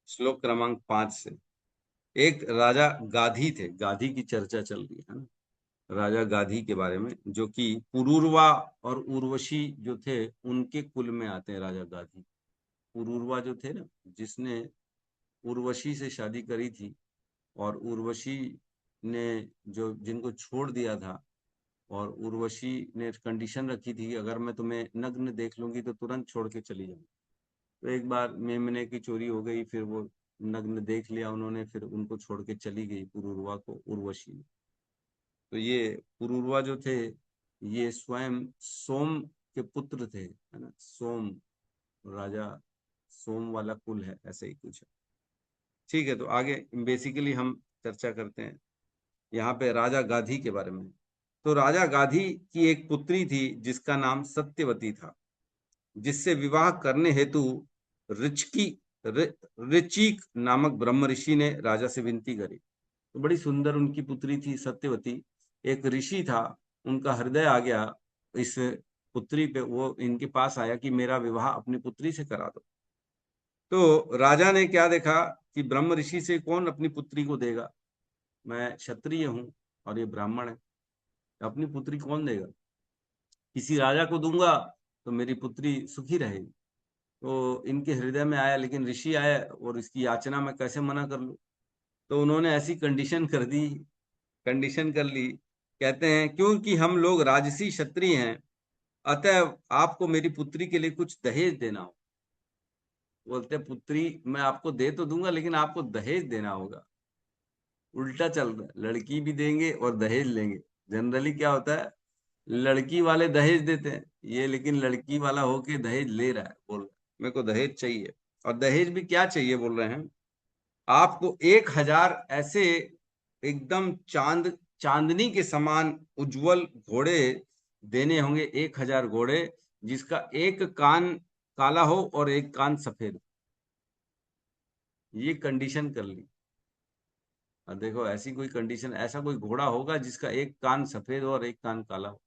श्लोक क्रमांक 5 से। एक राजा गाधी थे, गाधी की चर्चा चल रही है ना, राजा गाधी के बारे में, जो कि पुरूरवा और उर्वशी जो थे उनके कुल में आते हैं। राजा गाधी पुरूरवा जो थे ना, जिसने उर्वशी से शादी करी थी, और उर्वशी ने जो जिनको छोड़ दिया था, और उर्वशी ने कंडीशन रखी थी कि अगर मैं तुम्हें नग्न देख लूंगी तो तुरंत छोड़ के चली जाऊंगी। तो एक बार मेमने की चोरी हो गई, फिर वो नग्न देख लिया उन्होंने, फिर उनको छोड़ के चली गई पुरूरवा को उर्वशी ने। तो ये पुरूरवा जो थे ये स्वयं सोम के पुत्र थे, है ना। सोम, राजा सोम वाला कुल है, ऐसे ही कुछ है। ठीक है, तो आगे बेसिकली हम चर्चा करते हैं यहाँ पे राजा गाधी के बारे में। तो राजा गाधी की एक पुत्री थी जिसका नाम सत्यवती था, जिससे विवाह करने हेतु ऋचिकी ऋचिक नामक ब्रह्म ऋषि ने राजा से विनती करी। तो बड़ी सुंदर उनकी पुत्री थी सत्यवती। एक ऋषि था, उनका हृदय आ गया इस पुत्री पे, वो इनके पास आया कि मेरा विवाह अपनी पुत्री से करा दो। तो राजा ने क्या देखा कि ब्रह्म ऋषि से कौन अपनी पुत्री को देगा, मैं क्षत्रिय हूं और ये ब्राह्मण है, अपनी पुत्री कौन देगा, किसी राजा को दूंगा तो मेरी पुत्री सुखी रहेगी। तो इनके हृदय में आया, लेकिन ऋषि आए और इसकी याचना मैं कैसे मना कर लूं। तो उन्होंने ऐसी कंडीशन कर दी, कंडीशन कर ली। कहते हैं क्योंकि हम लोग राजसी क्षत्रिय हैं, अतः आपको मेरी पुत्री के लिए कुछ दहेज देना हो। बोलते पुत्री मैं आपको दे तो दूंगा, लेकिन आपको दहेज देना होगा। उल्टा चल रहा है, लड़की भी देंगे और दहेज लेंगे। जनरली क्या होता है, लड़की वाले दहेज देते हैं, ये लेकिन लड़की वाला होके दहेज ले रहा है, बोल रहा है मेरे को दहेज चाहिए। और दहेज भी क्या चाहिए बोल रहे हैं, आपको 1000 ऐसे एकदम चांदनी के समान उज्जवल घोड़े देने होंगे। 1000 घोड़े जिसका एक कान काला हो और एक कान सफेद। ये कंडीशन कर ली। और देखो ऐसी कोई कंडीशन, ऐसा कोई घोड़ा होगा जिसका एक कान सफेद हो और एक कान काला हो?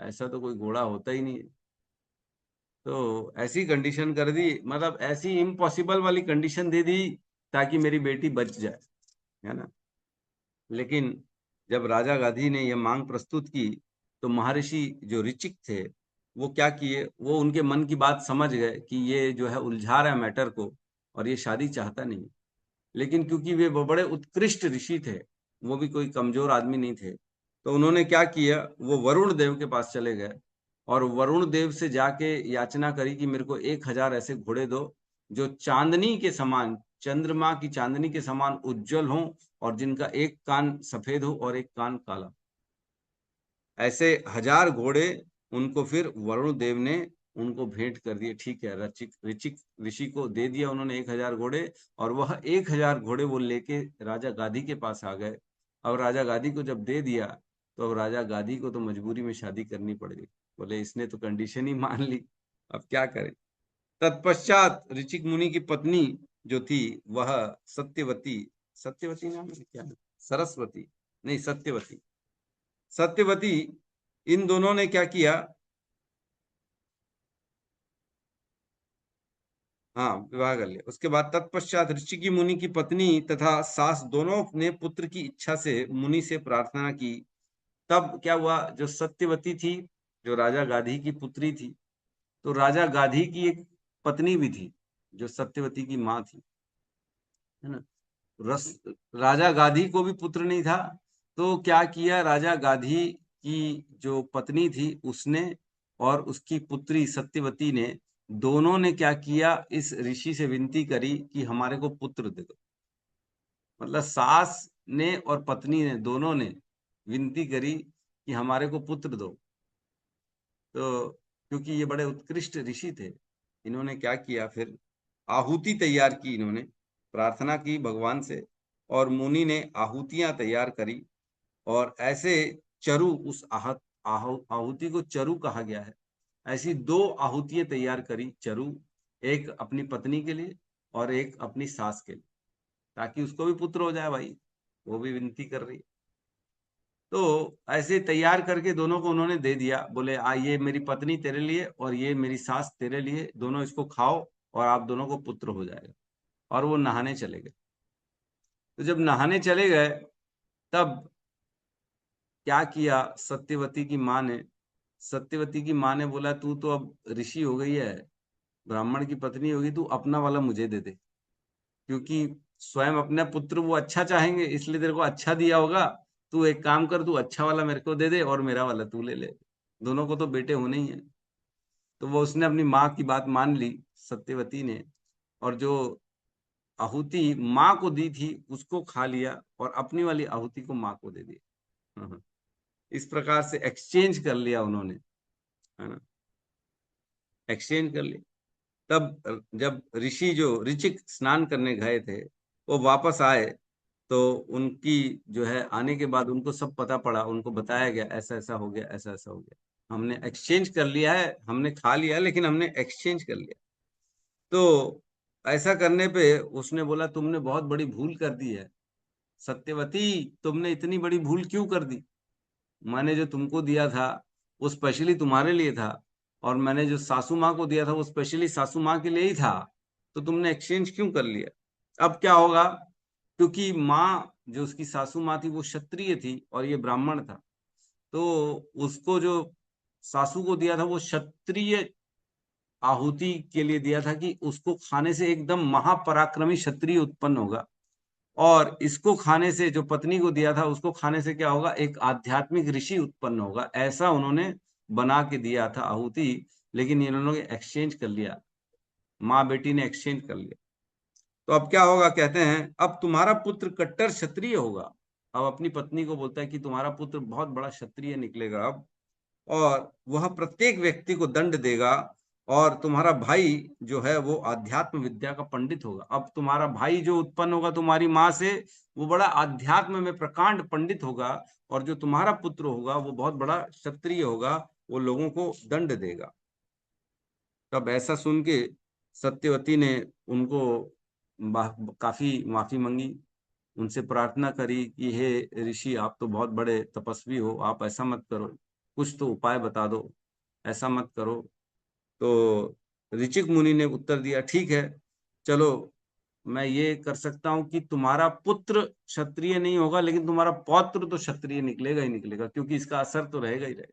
ऐसा तो कोई घोड़ा होता ही नहीं है। तो ऐसी कंडीशन कर दी, मतलब ऐसी इम्पॉसिबल वाली कंडीशन दे दी ताकि मेरी बेटी बच जाए, है ना। लेकिन जब राजा गाधी ने यह मांग प्रस्तुत की तो महर्षि जो ऋचिक थे वो क्या किए, वो उनके मन की बात समझ गए कि ये जो है उलझा रहा है मैटर को, और ये शादी चाहता नहीं। लेकिन क्योंकि वे बड़े उत्कृष्ट ऋषि थे, वो भी कोई कमजोर आदमी नहीं थे, तो उन्होंने क्या किया, वो वरुण देव के पास चले गए और वरुण देव से जाके याचना करी कि मेरे को 1000 ऐसे घोड़े दो जो चांदनी के समान, चंद्रमा की चांदनी के समान उज्जवल हों, और जिनका एक कान सफेद हो और एक कान काला। ऐसे 1000 घोड़े उनको फिर वरुण देव ने उनको भेंट कर दिए। ठीक है, ऋचिक ऋषि को दे दिया उन्होंने 1000 घोड़े, और वह 1000 घोड़े वो लेके राजा गाधी के पास आ गए। अब राजा गाधी को जब दे दिया तो अब राजा गाधी को तो मजबूरी में शादी करनी पड़ गई। बोले इसने तो कंडीशन ही मान ली, अब क्या करें। तत्पश्चात ऋचिक मुनि की पत्नी जो थी वह सत्यवती, सत्यवती नाम है क्या, सरस्वती नहीं सत्यवती, सत्यवती, इन दोनों ने क्या किया, हाँ विवाह कर लिया। उसके बाद तत्पश्चात ऋषिकी मुनि की पत्नी तथा सास दोनों ने पुत्र की इच्छा से मुनि से प्रार्थना की। तब क्या हुआ, जो सत्यवती थी जो राजा गाधी की पुत्री थी, तो राजा गाधी की एक पत्नी भी थी जो सत्यवती की माँ थी। है ना। राजा गाधी को भी पुत्र नहीं था, तो क्या किया राजा गाधी की जो पत्नी थी उसने और उसकी पुत्री सत्यवती ने, दोनों ने क्या किया, इस ऋषि से विनती करी कि हमारे को पुत्र दे दो। मतलब सास ने और पत्नी ने दोनों ने विनती करी कि हमारे को पुत्र दो। तो क्योंकि ये बड़े उत्कृष्ट ऋषि थे, इन्होंने क्या किया, फिर आहुति तैयार की, इन्होंने प्रार्थना की भगवान से, और मुनि ने आहुतियां तैयार करी। और ऐसे चरु, उस आहुति को चरु कहा गया है, ऐसी 2 आहुतियां तैयार करी चरु, एक अपनी पत्नी के लिए और एक अपनी सास के लिए, ताकि उसको भी पुत्र हो जाए भाई, वो भी विनती कर रही है। तो ऐसे तैयार करके दोनों को उन्होंने दे दिया, बोले ये मेरी पत्नी तेरे लिए और ये मेरी सास तेरे लिए, दोनों इसको खाओ और आप दोनों को पुत्र हो जाएगा। और वो नहाने चले गए। तो जब नहाने चले गए तब क्या किया, सत्यवती की माँ ने बोला, तू तो अब ऋषि हो गई है, ब्राह्मण की पत्नी होगी, तू अपना वाला मुझे दे दे, क्योंकि स्वयं अपने पुत्र वो अच्छा चाहेंगे, इसलिए तेरे को अच्छा दिया होगा। तू एक काम कर, तू अच्छा वाला मेरे को दे दे और मेरा वाला तू ले ले, दोनों को तो बेटे होने ही है। तो वो उसने अपनी माँ की बात मान ली, सत्यवती ने, और जो आहुति माँ को दी थी उसको खा लिया और अपनी वाली आहुति को माँ को दे दिया। हाँ, हाँ। इस प्रकार से एक्सचेंज कर लिया उन्होंने, है ना, एक्सचेंज कर लिया। तब जब ऋषि जो ऋचिक स्नान करने गए थे वो वापस आए, तो उनकी जो है आने के बाद उनको सब पता पड़ा, उनको बताया गया ऐसा ऐसा हो गया, ऐसा ऐसा हो गया, हमने एक्सचेंज कर लिया है, हमने खा लिया है, लेकिन हमने एक्सचेंज कर लिया। तो ऐसा करने पे उसने बोला, तुमने बहुत बड़ी भूल कर दी है सत्यवती, तुमने इतनी बड़ी भूल क्यों कर दी? मैंने जो तुमको दिया था वो स्पेशली तुम्हारे लिए था, और मैंने जो सासू माँ को दिया था वो स्पेशली सासू माँ के लिए ही था, तो तुमने एक्सचेंज क्यों कर लिया? अब क्या होगा, क्योंकि माँ जो उसकी सासू माँ थी वो क्षत्रिय थी और ये ब्राह्मण था, तो उसको जो सासू को दिया था वो क्षत्रिय आहुति के लिए दिया था, कि उसको खाने से एकदम महापराक्रमी क्षत्रिय उत्पन्न होगा, और इसको खाने से, जो पत्नी को दिया था उसको खाने से क्या होगा, एक आध्यात्मिक ऋषि उत्पन्न होगा। ऐसा उन्होंने बना के दिया था आहुति, लेकिन इन्होंने एक्सचेंज कर लिया, माँ बेटी ने एक्सचेंज कर लिया। तो अब क्या होगा, कहते हैं अब तुम्हारा पुत्र कट्टर क्षत्रिय होगा। अब अपनी पत्नी को बोलता है कि तुम्हारा पुत्र बहुत बड़ा क्षत्रिय निकलेगा अब, और वह प्रत्येक व्यक्ति को दंड देगा, और तुम्हारा भाई जो है वो आध्यात्म विद्या का पंडित होगा। अब तुम्हारा भाई जो उत्पन्न होगा तुम्हारी माँ से, वो बड़ा आध्यात्म में प्रकांड पंडित होगा, और जो तुम्हारा पुत्र होगा वो बहुत बड़ा क्षत्रिय होगा, वो लोगों को दंड देगा। तब ऐसा सुन के सत्यवती ने उनको काफी माफी मांगी, उनसे प्रार्थना करी कि हे ऋषि, आप तो बहुत बड़े तपस्वी हो, आप ऐसा मत करो, कुछ तो उपाय बता दो, ऐसा मत करो। तो ऋचिक मुनि ने उत्तर दिया, ठीक है, चलो मैं ये कर सकता हूं कि तुम्हारा पुत्र क्षत्रिय नहीं होगा, लेकिन तुम्हारा पौत्र तो क्षत्रिय निकलेगा ही निकलेगा, क्योंकि इसका असर तो रहेगा ही रहेगा।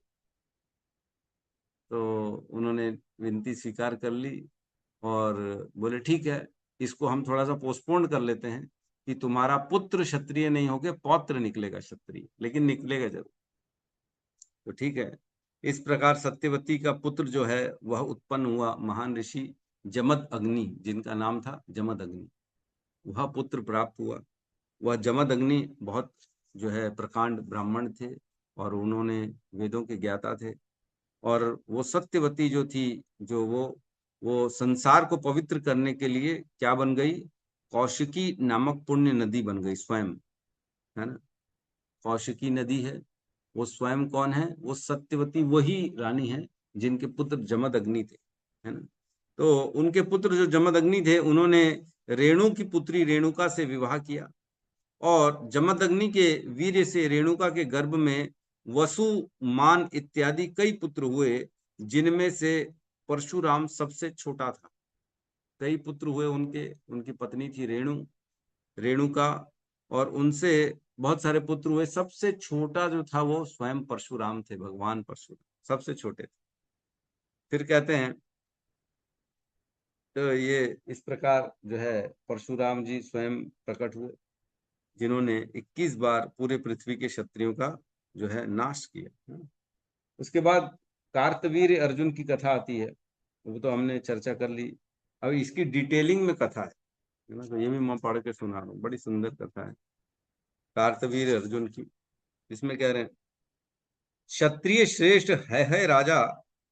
तो उन्होंने विनती स्वीकार कर ली और बोले, ठीक है, इसको हम थोड़ा सा पोस्टपोन कर लेते हैं, कि तुम्हारा पुत्र क्षत्रिय नहीं होके पौत्र निकलेगा क्षत्रिय, लेकिन निकलेगा जरूर। तो ठीक है, इस प्रकार सत्यवती का पुत्र जो है वह उत्पन्न हुआ, महान ऋषि जमद अग्नि, जिनका नाम था जमद अग्नि, वह पुत्र प्राप्त हुआ। वह जमद अग्नि बहुत जो है प्रकांड ब्राह्मण थे, और उन्होंने वेदों के ज्ञाता थे। और वो सत्यवती जो थी, जो वो संसार को पवित्र करने के लिए क्या बन गई, कौशिकी नामक पुण्य नदी बन गई स्वयं, है ना। कौशिकी नदी है, वो स्वयं कौन है, वो सत्यवती वही रानी है जिनके पुत्र जमद अग्नि थे, है ना। तो उनके पुत्र जो जमद अग्नि थे, उन्होंने रेणु की पुत्री रेणुका से विवाह किया, और जमदग्नि के वीर्य से रेणुका के गर्भ में वसु, मान इत्यादि कई पुत्र हुए, जिनमें से परशुराम सबसे छोटा था। कई पुत्र हुए उनके, उनकी पत्नी थी रेणुका, और उनसे बहुत सारे पुत्र हुए। सबसे छोटा जो था वो स्वयं परशुराम थे, भगवान परशुराम सबसे छोटे थे। फिर कहते हैं तो ये इस प्रकार जो है परशुराम जी स्वयं प्रकट हुए, जिन्होंने 21 बार पूरे पृथ्वी के क्षत्रियों का जो है नाश किया। उसके बाद कार्तवीर्य अर्जुन की कथा आती है, वो तो हमने चर्चा कर ली। अब इसकी डिटेलिंग में कथा है ना, तो ये भी मैं पढ़ के सुना रहा हूँ, बड़ी सुंदर कथा है कार्तवीर्य अर्जुन की। इसमें कह रहे हैं, क्षत्रिय श्रेष्ठ है राजा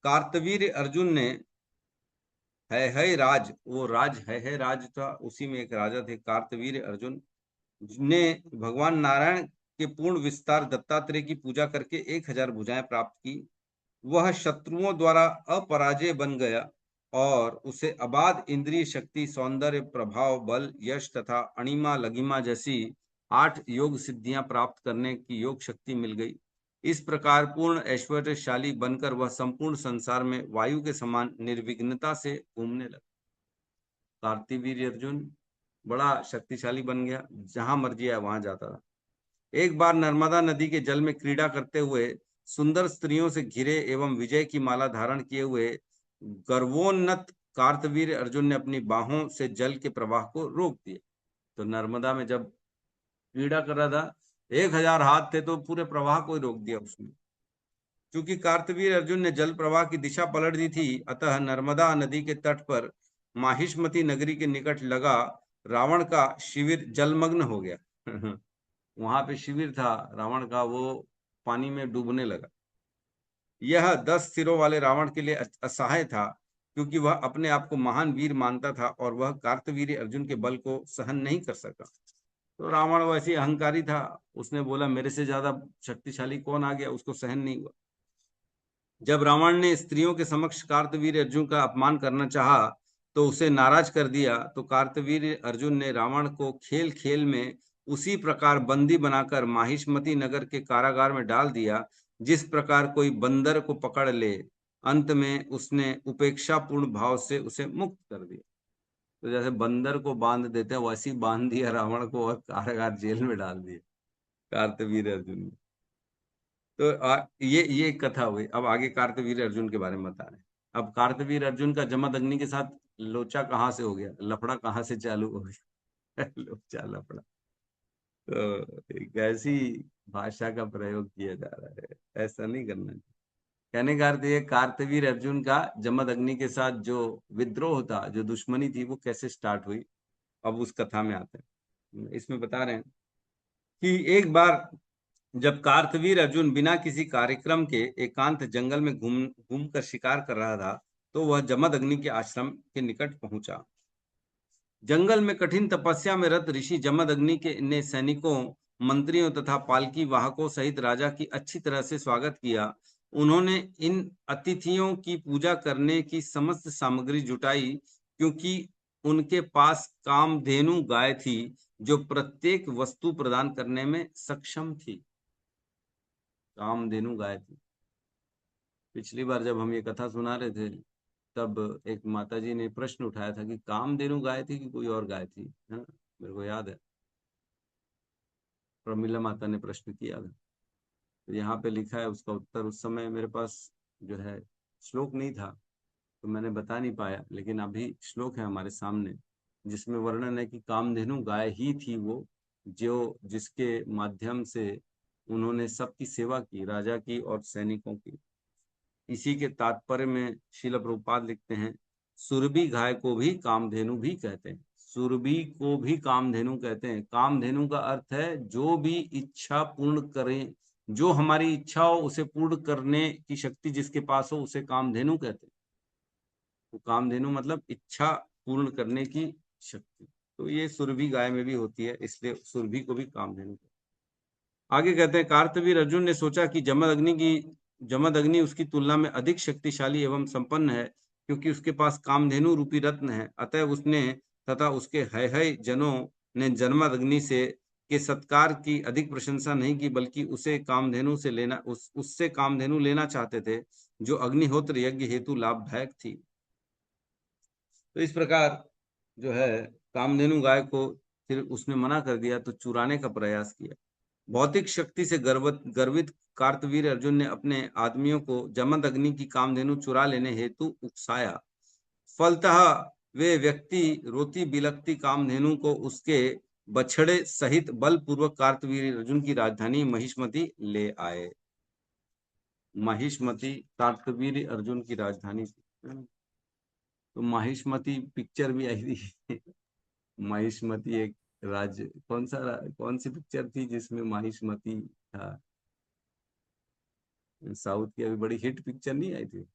कार्तवीर्य अर्जुन ने, है राज, वो राज है राज था, उसी में एक राजा थे कार्तवीर्य अर्जुन ने भगवान नारायण के पूर्ण विस्तार दत्तात्रेय की पूजा करके 1000 भुजाएं प्राप्त की। वह शत्रुओं द्वारा अपराजय बन गया और उसे अबाध इंद्रिय शक्ति, सौंदर्य, प्रभाव, बल, यश तथा अणिमा लगिमा जैसी 8 योग सिद्धियां प्राप्त करने की योग शक्ति मिल गई। इस प्रकार पूर्ण ऐश्वर्यशाली बनकर वह संपूर्ण संसार में वायु के समान निर्विघ्नता से घूमने लगा। कार्तवीर्य अर्जुन बड़ा शक्तिशाली बन गया, जहां मर्जी आया वहां जाता था। एक बार नर्मदा नदी के जल में क्रीड़ा करते हुए सुंदर स्त्रियों से घिरे एवं विजय की माला धारण किए हुए गर्वोन्नत कार्तवीर्य अर्जुन ने अपनी बाहों से जल के प्रवाह को रोक दिया। तो नर्मदा में जब क्रीड़ा कर रहा था, 1000 हाथ थे, तो पूरे प्रवाह को ही रोक दिया उसने। क्योंकि कार्तवीर्य अर्जुन ने जल प्रवाह की दिशा पलट दी थी, अतः नर्मदा नदी के तट पर माहिष्मती नगरी के निकट लगा रावण का शिविर जलमग्न हो गया। वहां पे शिविर था रावण का, वो पानी में डूबने लगा। यह 10 सिरों वाले रावण के लिए असहाय था, क्योंकि वह अपने आप को महान वीर मानता था और वह कार्तवीर्य अर्जुन के बल को सहन नहीं कर सका। तो रावण वैसे अहंकारी था, उसने बोला मेरे से ज्यादा शक्तिशाली कौन आ गया, उसको सहन नहीं हुआ। जब रावण ने स्त्रियों के समक्ष कार्तवीर्य अर्जुन का अपमान करना चाहा तो उसे नाराज कर दिया। तो कार्तवीर्य अर्जुन ने रावण को खेल खेल में उसी प्रकार बंदी बनाकर माहिष्मती नगर के कारागार में डाल दिया, जिस प्रकार कोई बंदर को पकड़ ले। अंत में उसने उपेक्षापूर्ण भाव से उसे मुक्त कर दिया। तो जैसे बंदर को बांध देते हैं वैसे ही बांध दिया रावण को और कारागार जेल में डाल दिया कार्तवीर्य अर्जुन ने। तो ये कथा हुई। अब आगे कार्तवीर्य अर्जुन के बारे में बता रहे हैं। अब कार्तवीर्य अर्जुन का जमदग्नि के साथ लोचा कहाँ से हो गया, लफड़ा कहाँ से चालू हो गया। लोचा लफड़ा, तो एक ऐसी भाषा का प्रयोग किया जा रहा है, ऐसा नहीं करना चाहिए। कहने का अर्थ ये, कार्तवीर्य अर्जुन का जमदग्नि के साथ जो विद्रोह था, जो दुश्मनी थी, वो कैसे स्टार्ट हुई, अब उस कथा में आते हैं। इसमें बता रहे हैं कि एक बार जब कार्तवीर अर्जुन बिना किसी कार्यक्रम के एकांत जंगल में घूम कर शिकार कर रहा था, तो वह जमदग्नि के आश्रम के निकट पहुंचा। जंगल में कठिन तपस्या में रत ऋषि जमदग्नि के ने सैनिकों, मंत्रियों तथा पालकी वाहकों सहित राजा की अच्छी तरह से स्वागत किया। उन्होंने इन अतिथियों की पूजा करने की समस्त सामग्री जुटाई, क्योंकि उनके पास कामधेनु गाय थी, जो प्रत्येक वस्तु प्रदान करने में सक्षम थी। कामधेनु गाय थी। पिछली बार जब हम ये कथा सुना रहे थे, तब एक माताजी ने प्रश्न उठाया था कि कामधेनु गाय थी कि कोई और गाय थी, है ना? मेरे को याद है, प्रमिला माता ने प्रश्न किया था। तो यहाँ पे लिखा है उसका उत्तर। उस समय मेरे पास जो है श्लोक नहीं था, तो मैंने बता नहीं पाया, लेकिन अभी श्लोक है हमारे सामने, जिसमें वर्णन है कि कामधेनु गाय ही थी वो, जो जिसके माध्यम से उन्होंने सबकी सेवा की, राजा की और सैनिकों की। इसी के तात्पर्य में श्रील प्रभुपाद लिखते हैं, सुरभि गाय को भी कामधेनु भी कहते हैं। सुरभि को भी कामधेनु कहते हैं। कामधेनु का अर्थ है जो भी इच्छा पूर्ण करें, जो हमारी इच्छा हो उसे पूर्ण करने की शक्ति जिसके पास हो, उसे कामधेनु कहते हैं। तो कामधेनु मतलब इच्छा पूर्ण करने की शक्ति। तो ये सुरभि गाय में भी होती है, इसलिए सुरभि को भी कामधेनु कहते हैं। आगे कहते हैं, कार्तवीर अर्जुन ने सोचा कि जमदग्नि उसकी तुलना में अधिक शक्तिशाली एवं संपन्न है, क्योंकि उसके पास कामधेनु रूपी रत्न है। अतः उसने तथा उसके है जनों ने जमदग्नि से के सत्कार की अधिक प्रशंसा नहीं की, बल्कि उसे कामधेनु से लेना उससे कामधेनु लेना चाहते थे, जो अग्निहोत्र यज्ञ हेतु लाभदायक थी। तो इस प्रकार जो है कामधेनु गाय को फिर उसने मना कर दिया, तो चुराने का प्रयास किया। भौतिक शक्ति से गर्वित कार्तवीर अर्जुन ने अपने आदमियों को जमदग्नि की कामधेनु चुरा लेने हेतु उकसाया। फलतः वे व्यक्ति रोती बिलखती कामधेनु को उसके बछड़े सहित बलपूर्वक कार्तवीर्य अर्जुन की राजधानी महिष्मति ले आए। महिष्मति कार्तवीर्य अर्जुन की राजधानी थी। तो महिष्मति पिक्चर भी आई थी। महिष्मति एक राज्य, कौन सी पिक्चर थी जिसमें महिष्मति था? साउथ की अभी बड़ी हिट पिक्चर नहीं आई थी?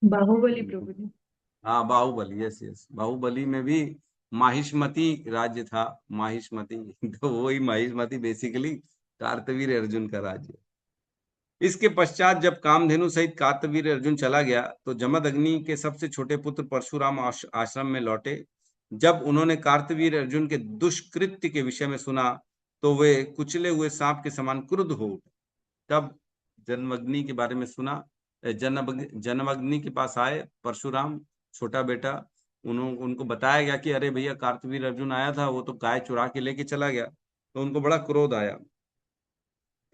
बाहुबली प्रभु जी। हाँ, बाहुबली, यस यस, बाहुबली में भी महिष्मति राज्य था। महिष्मति तो वही महिष्मति बेसिकली कार्तवीर्य अर्जुन का राज्य। इसके पश्चात जब कामधेनु सहित कार्तवीर्य अर्जुन चला गया तो जमदग्नि के सबसे छोटे पुत्र परशुराम आश्रम में लौटे। जब उन्होंने कार्तवीर्य अर्जुन के दुष्कृत्य के विषय में सुना तो वे कुचले हुए सांप के समान क्रुद्ध हो उठे। तब जन्मग्नि के बारे में सुना, जन्मग्नि के पास आए परशुराम, छोटा बेटा। उनको बताया गया कि अरे भैया कार्तवीर्य अर्जुन आया था, वो तो गाय चुरा के लेके चला गया। तो उनको बड़ा क्रोध आया।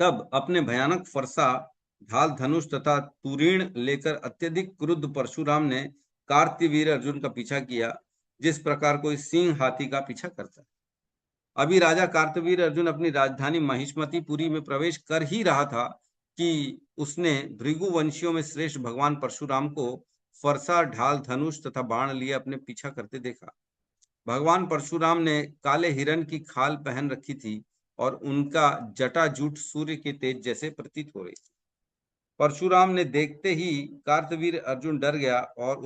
तब अपने भयानक फरसा, ढाल, धनुष तथा तुरीण लेकर अत्यधिक क्रुद्ध परशुराम ने कार्तवीर्य अर्जुन का पीछा किया, जिस प्रकार कोई सिंह हाथी का पीछा करता है। अभी राजा कार्तवीर्य अर्जुन अपनी राजधानी महिष्मतिपुरी में प्रवेश कर ही रहा था कि उसने भृगुवंशियों में श्रेष्ठ भगवान परशुराम को फरसा, ढाल, धनुष तथा बाण लिए अपने पीछा करते देखा। भगवान परशुराम ने काले हिरण की खाल पहन रखी थी और उनका जटाजूट सूर्य के तेज जैसे प्रतीत हो रही थी। परशुराम ने देखते ही कार्तवीर्य अर्जुन डर गया और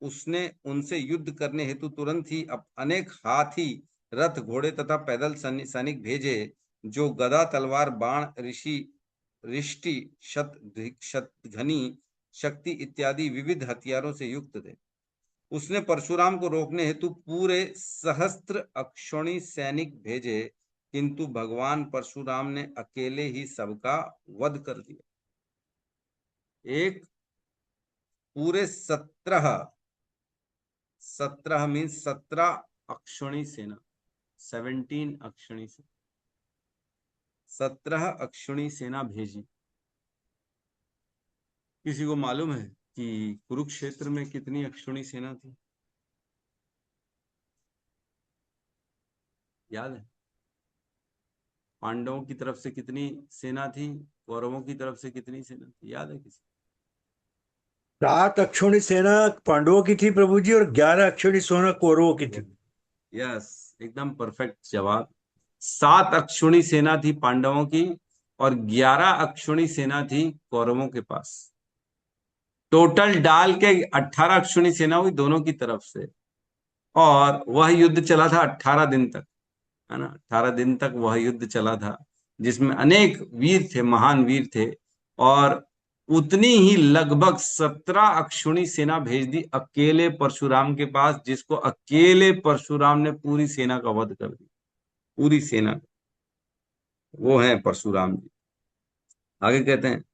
उसने उनसे युद्ध करने हेतु तुरंत ही अनेक हाथी, रथ, घोड़े तथा पैदल सैनिक भेजे, जो गदा, तलवार, बाण, रिष्टि, शतघनी, शक्ति इत्यादि विविध हथियारों से युक्त थे। उसने परशुराम को रोकने हेतु पूरे सहस्त्र अक्षौणी सैनिक भेजे, किंतु भगवान परशुराम ने अकेले ही सबका वध कर दिया। एक पूरे 17 मीन्स 17 अक्षौणी सेना, 17 अक्षौणी सेना, 17 अक्षौणी सेना भेजी। किसी को मालूम है कि कुरुक्षेत्र में कितनी अक्षौणी सेना थी? याद है? पांडवों की तरफ से कितनी सेना थी, कौरवों की तरफ से कितनी सेना थी? याद है किसी? 7 अक्षौणी सेना पांडवों की थी प्रभु जी, और 11 अक्षौणी सेना कौरवों की थी। यस, एकदम परफेक्ट जवाब। 7 अक्षौणी सेना थी पांडवों की और 11 अक्षौणी सेना थी कौरवों के पास। टोटल डाल के 18 अक्षौणी सेना हुई दोनों की तरफ से, और वह युद्ध चला था 18 दिन तक, है ना? 18 दिन तक वह युद्ध चला था, जिसमें अनेक वीर थे, महान वीर थे, और उतनी ही लगभग 17 अक्षौणी सेना भेज दी अकेले परशुराम के पास, जिसको अकेले परशुराम ने पूरी सेना का वध कर दिया, पूरी सेना। वो है परशुराम जी। आगे कहते हैं,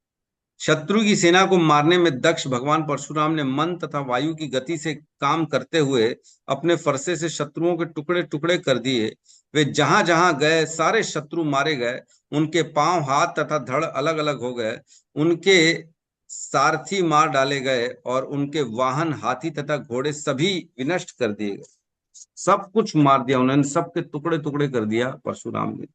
शत्रु की सेना को मारने में दक्ष भगवान परशुराम ने मन तथा वायु की गति से काम करते हुए अपने फरसे से शत्रुओं के टुकड़े टुकड़े कर दिए। वे जहां जहां गए सारे शत्रु मारे गए, उनके पांव, हाथ तथा धड़ अलग अलग हो गए, उनके सारथी मार डाले गए और उनके वाहन, हाथी तथा घोड़े सभी विनष्ट कर दिए गए। सब कुछ मार दिया उन्होंने, सबके टुकड़े टुकड़े कर दिया परशुराम ने।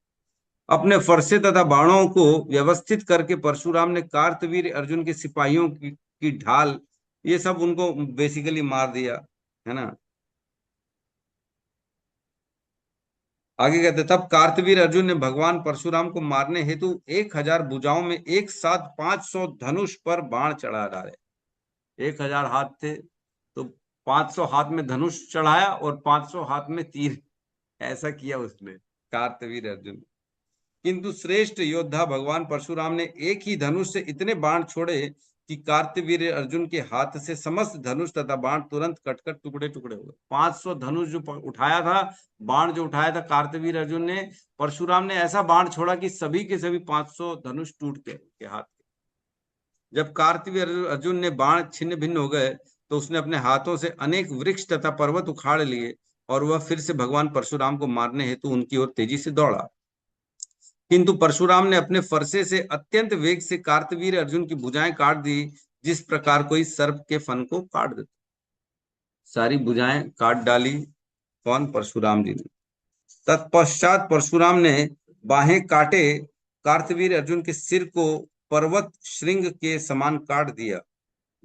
अपने फरसे तथा बाणों को व्यवस्थित करके परशुराम ने कार्तवीर्य अर्जुन के सिपाहियों की ढाल, ये सब उनको बेसिकली मार दिया, है ना? आगे कहते, तब कार्तवीर्य अर्जुन ने भगवान परशुराम को मारने हेतु 1000 भुजाओं में एक साथ 500 धनुष पर बाण चढ़ा डाले। 1000 हाथ थे तो 500 हाथ में धनुष चढ़ाया और 500 हाथ में तीर, ऐसा किया उसने कार्तवीर्य अर्जुन। किंतु श्रेष्ठ योद्धा भगवान परशुराम ने एक ही धनुष से इतने बाण छोड़े कि कार्तवीर्य अर्जुन के हाथ से समस्त धनुष तथा बाण तुरंत कटकर टुकड़े टुकड़े हो गए। 500 धनुष जो उठाया था, बाण जो उठाया था कार्तवीर्य अर्जुन ने, परशुराम ने ऐसा बाण छोड़ा कि सभी के सभी 500 धनुष टूट गए उसके हाथ के। जब कार्तवीर्य अर्जुन ने बाण छिन्न भिन्न हो गए तो उसने अपने हाथों से अनेक वृक्ष तथा पर्वत उखाड़ लिए और वह फिर से भगवान परशुराम को मारने हेतु उनकी ओर तेजी से दौड़ा। किंतु परशुराम ने अपने फरसे से अत्यंत वेग से कार्तवीर्य अर्जुन की भुजाएं काट दी, जिस प्रकार कोई सर्प के फन को काट देता। सारी भुजाएं काट डाली। कौन? परशुराम जी ने। तत्पश्चात परशुराम ने बाहें काटे कार्तवीर अर्जुन के सिर को पर्वत श्रृंग के समान काट दिया।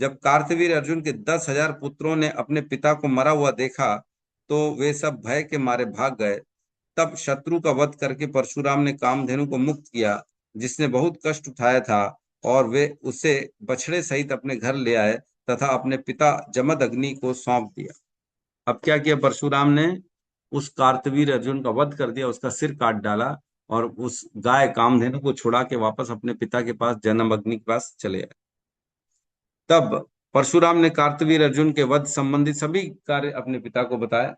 जब कार्तवीर अर्जुन के 10,000 पुत्रों ने अपने पिता को मरा हुआ देखा तो वे सब भय के मारे भाग गए। तब शत्रु का वध करके परशुराम ने कामधेनु को मुक्त किया, जिसने बहुत कष्ट उठाया था, और वे उसे बछड़े सहित अपने घर ले आए तथा अपने पिता जमदग्नि को सौंप दिया। अब क्या किया परशुराम ने? उस कार्तवीर अर्जुन का वध कर दिया, उसका सिर काट डाला और उस गाय कामधेनु को छुड़ा के वापस अपने पिता के पास जमदग्नि के पास चले आए। तब परशुराम ने कार्तवीर अर्जुन के वध संबंधी सभी कार्य अपने पिता को बताया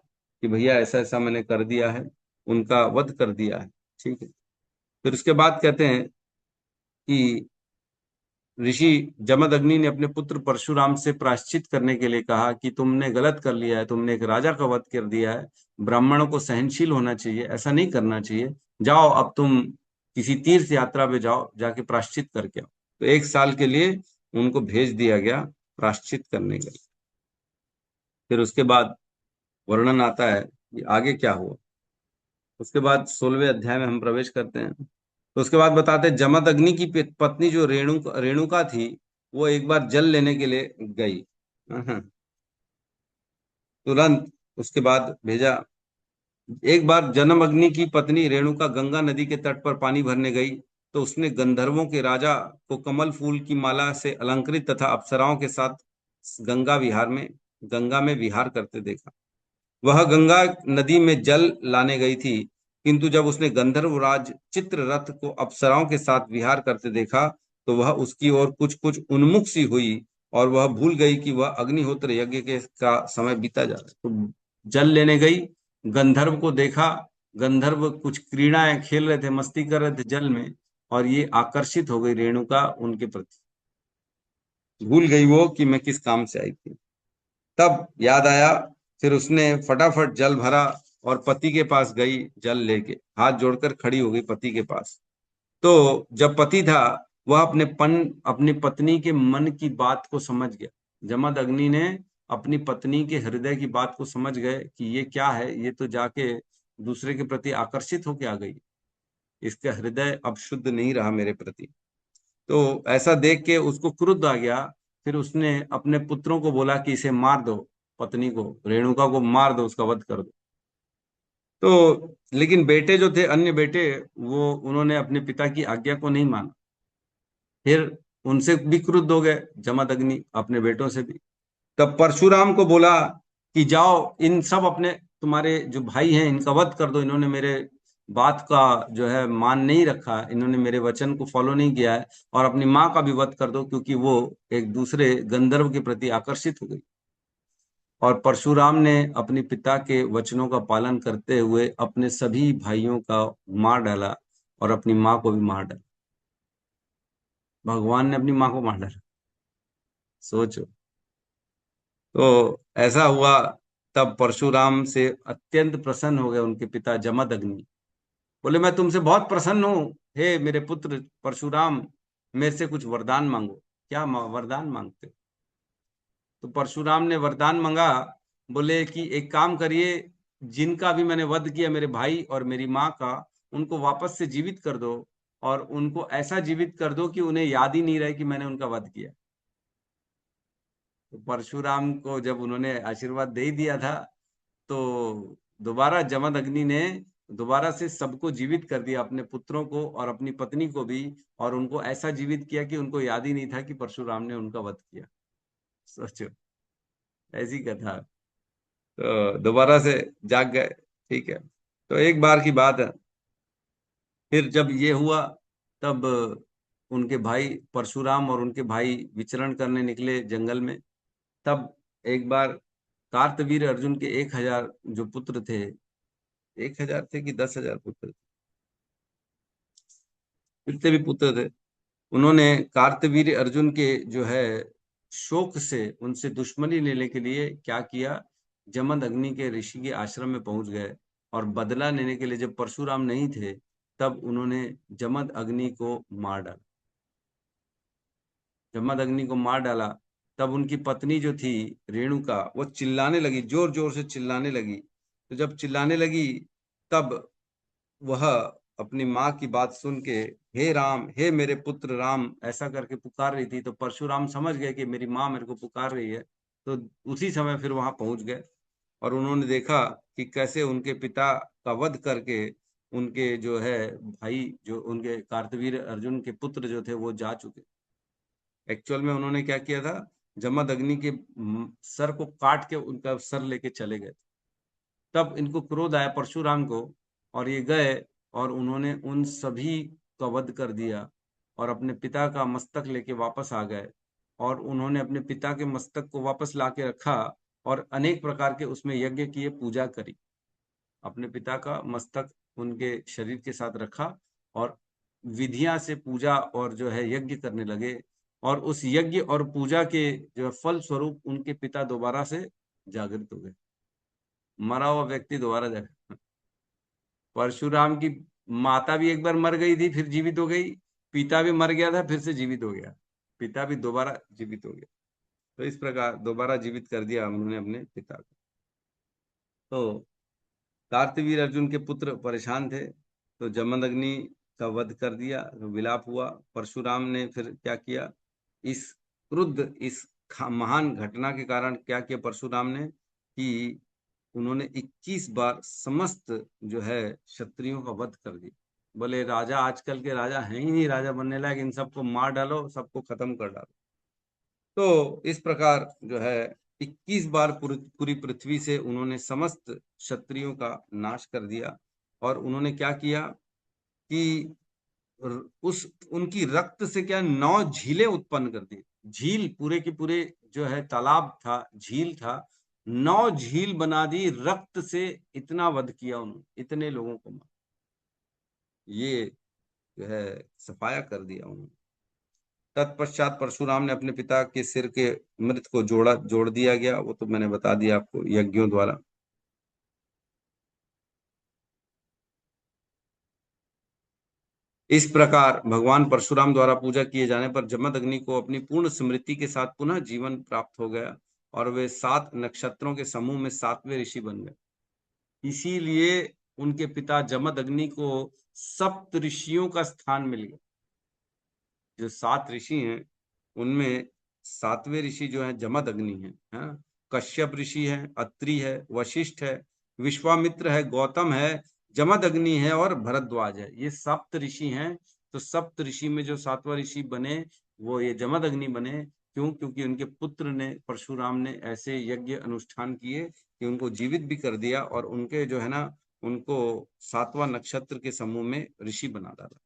कि भैया ऐसा ऐसा मैंने कर दिया है, उनका वध कर दिया है। ठीक है। फिर उसके बाद कहते हैं कि ऋषि जमदग्नि ने अपने पुत्र परशुराम से प्रायश्चित करने के लिए कहा कि तुमने गलत कर लिया है, तुमने एक राजा का वध कर दिया है, ब्राह्मणों को सहनशील होना चाहिए, ऐसा नहीं करना चाहिए। जाओ अब तुम किसी तीर्थ यात्रा पे जाओ, जाके प्रायश्चित करके आओ। तो 1 साल के लिए उनको भेज दिया गया प्रायश्चित करने के लिए। फिर उसके बाद वर्णन आता है कि आगे क्या हुआ। उसके बाद 16वें अध्याय में हम प्रवेश करते हैं। तो उसके बाद बताते हैं जमदग्नि की पत्नी जो रेणुका थी, वो एक बार जल लेने के लिए गई। तुरंत उसके बाद भेजा। एक बार जमदग्नि की पत्नी रेणुका गंगा नदी के तट पर पानी भरने गई तो उसने गंधर्वों के राजा को कमल फूल की माला से अलंकृत तथा अप्सराओं के साथ गंगा में विहार करते देखा। वह गंगा नदी में जल लाने गई थी, किंतु जब उसने गंधर्वराज चित्ररथ को अप्सराओं के साथ विहार करते देखा तो वह उसकी ओर कुछ कुछ उन्मुख सी हुई और वह भूल गई कि वह अग्निहोत्र यज्ञ के का समय बीता जा रहा है। तो जल लेने गई, गंधर्व को देखा, गंधर्व कुछ क्रीड़ाएं खेल रहे थे, मस्ती कर रहे थे जल में, और ये आकर्षित हो गई रेणुका उनके प्रति। भूल गई वो कि मैं किस काम से आई थी। तब याद आया, फिर उसने फटाफट जल भरा और पति के पास गई, जल लेके हाथ जोड़कर खड़ी हो गई पति के पास। तो जब पति था वह अपनी पत्नी के मन की बात को समझ गया। जमदग्नि ने अपनी पत्नी के हृदय की बात को समझ गए कि ये क्या है, ये तो जाके दूसरे के प्रति आकर्षित होके आ गई, इसका हृदय अब शुद्ध नहीं रहा मेरे प्रति। तो ऐसा देख के उसको क्रोध आ गया। फिर उसने अपने पुत्रों को बोला कि इसे मार दो, पत्नी को रेणुका को मार दो, उसका वध कर दो। तो लेकिन बेटे जो थे, अन्य बेटे, वो उन्होंने अपने पिता की आज्ञा को नहीं माना। फिर उनसे भी क्रुद्ध हो गए जमदग्नि, अपने बेटों से भी। तब परशुराम को बोला कि जाओ इन सब अपने तुम्हारे जो भाई हैं इनका वध कर दो, इन्होंने मेरे बात का जो है मान नहीं रखा, इन्होंने मेरे वचन को फॉलो नहीं किया है, और अपनी माँ का भी वध कर दो क्योंकि वो एक दूसरे गंधर्व के प्रति आकर्षित हो गई। और परशुराम ने अपने पिता के वचनों का पालन करते हुए अपने सभी भाइयों का मार डाला और अपनी माँ को भी मार डाला। भगवान ने अपनी माँ को मार डाला, सोचो। तो ऐसा हुआ। तब परशुराम से अत्यंत प्रसन्न हो गए उनके पिता जमदग्नि। बोले मैं तुमसे बहुत प्रसन्न हूं, हे मेरे पुत्र परशुराम, मेरे से कुछ वरदान मांगो। क्या वरदान मांगते हो? तो परशुराम ने वरदान मांगा, बोले कि एक काम करिए, जिनका भी मैंने वध किया, मेरे भाई और मेरी माँ का, उनको वापस से जीवित कर दो, और उनको ऐसा जीवित कर दो कि उन्हें याद ही नहीं रहे कि मैंने उनका वध किया। तो परशुराम को जब उन्होंने आशीर्वाद दे ही दिया था, तो दोबारा जमदग्नि ने दोबारा से सबको जीवित कर दिया, अपने पुत्रों को और अपनी पत्नी को भी, और उनको ऐसा जीवित किया कि उनको याद ही नहीं था कि परशुराम ने उनका वध किया। सोचो, ऐसी कथा। तो दोबारा से जाग गए। ठीक है। तो एक बार की बात है। फिर जब ये हुआ तब उनके भाई परशुराम और उनके भाई विचरण करने निकले जंगल में। तब एक बार कार्तवीर अर्जुन के 1,000 जो पुत्र थे, 1,000 थे कि 10,000 पुत्र थे, जितने भी पुत्र थे, उन्होंने कार्तवीर अर्जुन के जो है शोक से उनसे दुश्मनी लेने के लिए क्या किया, जमदग्नि के ऋषि के आश्रम में पहुंच गए, और बदला लेने के लिए जब परशुराम नहीं थे तब उन्होंने जमदग्नि को मार डाला। जमदग्नि को मार डाला। तब उनकी पत्नी जो थी रेणुका, वो चिल्लाने लगी, जोर जोर से चिल्लाने लगी। तो जब चिल्लाने लगी तब वह अपनी माँ की बात सुन के हे राम, हे मेरे पुत्र राम, ऐसा करके पुकार रही थी। तो परशुराम समझ गए कि मेरी माँ मेरे को पुकार रही है। तो उसी समय फिर वहां पहुंच गए और उन्होंने देखा कि कैसे उनके पिता का वध करके उनके जो है भाई, जो उनके कार्तवीर अर्जुन के पुत्र जो थे वो जा चुके। एक्चुअल में उन्होंने क्या किया था, जमदग्नि के सर को काट के उनका सर लेके चले गए। तब इनको क्रोध आया परशुराम को, और ये गए और उन्होंने उन सभी का वध कर दिया और अपने पिता का मस्तक लेके वापस आ गए। और उन्होंने अपने पिता के मस्तक को वापस ला के रखा और अनेक प्रकार के उसमें यज्ञ किए, पूजा करी। अपने पिता का मस्तक उनके शरीर के साथ रखा और विधियां से पूजा और जो है यज्ञ करने लगे। और उस यज्ञ और पूजा के जो फल स्वरूप उनके पिता दोबारा से जागृत हो गए। मरा हुआ व्यक्ति दोबारा जागा। परशुराम की माता भी एक बार मर गई थी, फिर जीवित हो गई। पिता भी मर गया था, फिर से जीवित हो गया। पिता भी दोबारा जीवित हो गया। तो इस प्रकार दोबारा जीवित कर दिया उन्होंने अपने पिता को। तो कार्तवीर अर्जुन के पुत्र परेशान थे, तो जमदग्नि का वध कर दिया, तो विलाप हुआ। परशुराम ने फिर क्या किया, इस क्रुद्ध, इस महान घटना के कारण क्या किया परशुराम ने कि उन्होंने 21 बार समस्त जो है क्षत्रियों का वध कर दिया। बोले राजा, आजकल के राजा हैं ही नहीं राजा बनने लायक, इन सबको मार डालो, सबको खत्म कर डालो। तो इस प्रकार जो है 21 बार पूरी पृथ्वी से उन्होंने समस्त क्षत्रियों का नाश कर दिया। और उन्होंने क्या किया कि उस उनकी रक्त से क्या 9 झीलें उत्पन्न कर दी। झील पूरे के पूरे जो है तालाब था, झील था, 9 झील बना दी रक्त से। इतना वध किया उन्होंने, इतने लोगों को मारा, ये जो है सफाया कर दिया उन्होंने। तत्पश्चात परशुराम ने अपने पिता के सिर के मृत को जोड़ दिया गया, वो तो मैंने बता दिया आपको, यज्ञों द्वारा। इस प्रकार भगवान परशुराम द्वारा पूजा किए जाने पर जमदग्नि को अपनी पूर्ण स्मृति के साथ पुनः जीवन प्राप्त हो गया और वे 7 नक्षत्रों के समूह में 7वें ऋषि बन गए। इसीलिए उनके पिता जमदग्नि को सप्त ऋषियों का स्थान मिल गया। जो 7 ऋषि हैं उनमें 7वें ऋषि जो है जमदग्नि है, हाँ? कश्यप ऋषि है, अत्रि है, वशिष्ठ है, विश्वामित्र है, गौतम है, जमदग्नि है और भरद्वाज है। ये सप्त ऋषि हैं। तो सप्त ऋषि में जो 7वां ऋषि बने वो ये जमदग्नि बने। क्यों? क्योंकि उनके पुत्र ने, परशुराम ने ऐसे यज्ञ अनुष्ठान किए कि उनको जीवित भी कर दिया और उनके जो है ना, उनको 7वां नक्षत्र के समूह में ऋषि बना डाला।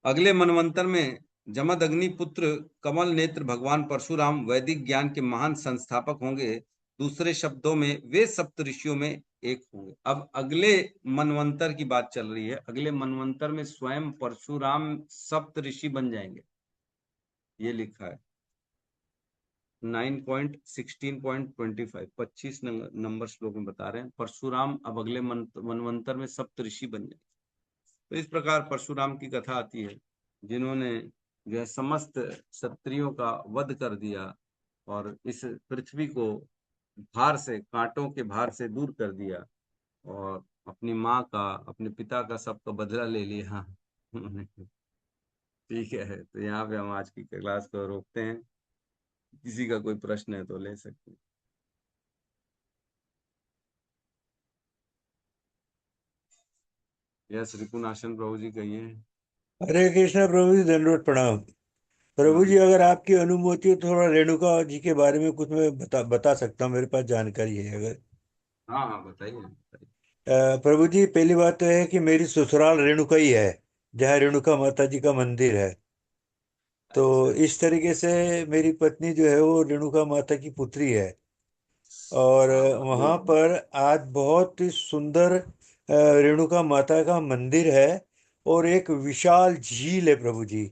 अगले मनवंतर में जमदग्नि पुत्र कमल नेत्र भगवान परशुराम वैदिक ज्ञान के महान संस्थापक होंगे। दूसरे शब्दों में वे सप्त ऋषियों में एक होंगे। अब अगले मनवंतर की बात चल रही है। अगले मनवंतर में स्वयं परशुराम सप्त ऋषि बन जाएंगे, ये लिखा है 9.16.25, 25 नंबर श्लोक में बता रहे हैं परशुराम अब अगले मनवंतर में सप्त ऋषि बन जाएंगे। तो इस प्रकार परशुराम की कथा आती है, जिन्होंने जो है समस्त क्षत्रियों का वध कर दिया और इस पृथ्वी को भार से, कांटों के भार से दूर कर दिया और अपनी माँ का, अपने पिता का सबका बदला ले लिया उन्होंने। ठीक है, तो यहाँ पे हम आज की क्लास को रोकते हैं। किसी का कोई प्रश्न है तो ले सकते हैं। यस, रिपुनाशन प्रभु जी कहिए। हरे कृष्णा प्रभु जी, दंडवत प्रणाम। प्रभु जी, अगर आपकी अनुमति हो तो थोड़ा रेणुका जी के बारे में कुछ मैं बता सकता हूँ, मेरे पास जानकारी है अगर। हाँ हाँ, बताइए बताइए। प्रभु जी, पहली बात तो है कि मेरी ससुराल रेणुका ही है, जहाँ रेणुका माता जी का मंदिर है। तो अच्छा इस तरीके से मेरी पत्नी जो है वो रेणुका माता की पुत्री है। और हाँ, वहाँ पर आज बहुत ही सुंदर रेणुका माता का मंदिर है और एक विशाल झील है प्रभु जी,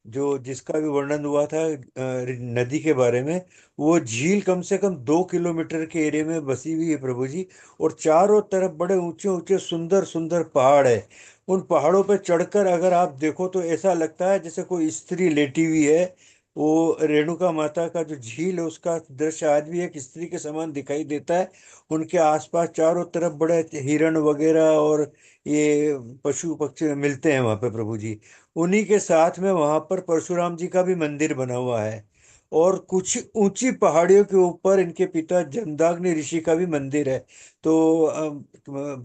जो जिसका भी वर्णन हुआ था नदी के बारे में। वो झील कम से कम 2 किलोमीटर के एरिया में बसी हुई है प्रभु जी। और चारों तरफ बड़े ऊंचे ऊंचे सुंदर सुंदर पहाड़ है। उन पहाड़ों पर चढ़कर अगर आप देखो तो ऐसा लगता है जैसे कोई स्त्री लेटी हुई है वो रेणुका माता का जो झील है उसका दृश्य आज भी एक स्त्री के समान दिखाई देता है। उनके आसपास चारों तरफ बड़े हिरण वगैरह और ये पशु पक्षी मिलते हैं वहां पे प्रभु जी। उन्हीं के साथ में वहां पर परशुराम जी का भी मंदिर बना हुआ है। और कुछ ऊंची पहाड़ियों के ऊपर इनके पिता जमदाग्नि ऋषि का भी मंदिर है। तो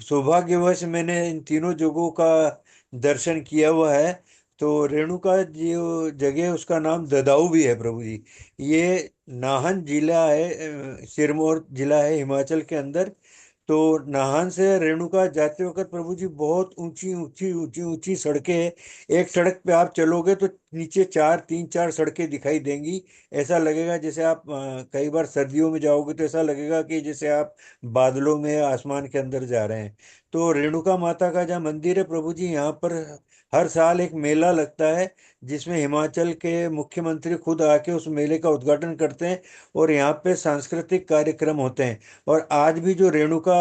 सौभाग्यवश मैंने इन तीनों जगहों का दर्शन किया हुआ है। तो रेणुका जो जगह है उसका नाम ददाऊ भी है प्रभु जी। ये नाहन जिला है, सिरमौर जिला है हिमाचल के अंदर। तो नाहन से रेणुका जाते वक्त प्रभु जी बहुत ऊंची ऊंची ऊंची ऊंची सड़कें हैं। एक सड़क पे आप चलोगे तो नीचे चार तीन चार सड़कें दिखाई देंगी। ऐसा लगेगा जैसे आप कई बार सर्दियों में जाओगे तो ऐसा लगेगा कि जैसे आप बादलों में आसमान के अंदर जा रहे हैं। तो रेणुका माता का जहाँ मंदिर है प्रभु जी, यहाँ पर हर साल एक मेला लगता है जिसमें हिमाचल के मुख्यमंत्री खुद आके उस मेले का उद्घाटन करते हैं। और यहाँ पे सांस्कृतिक कार्यक्रम होते हैं। और आज भी जो रेणुका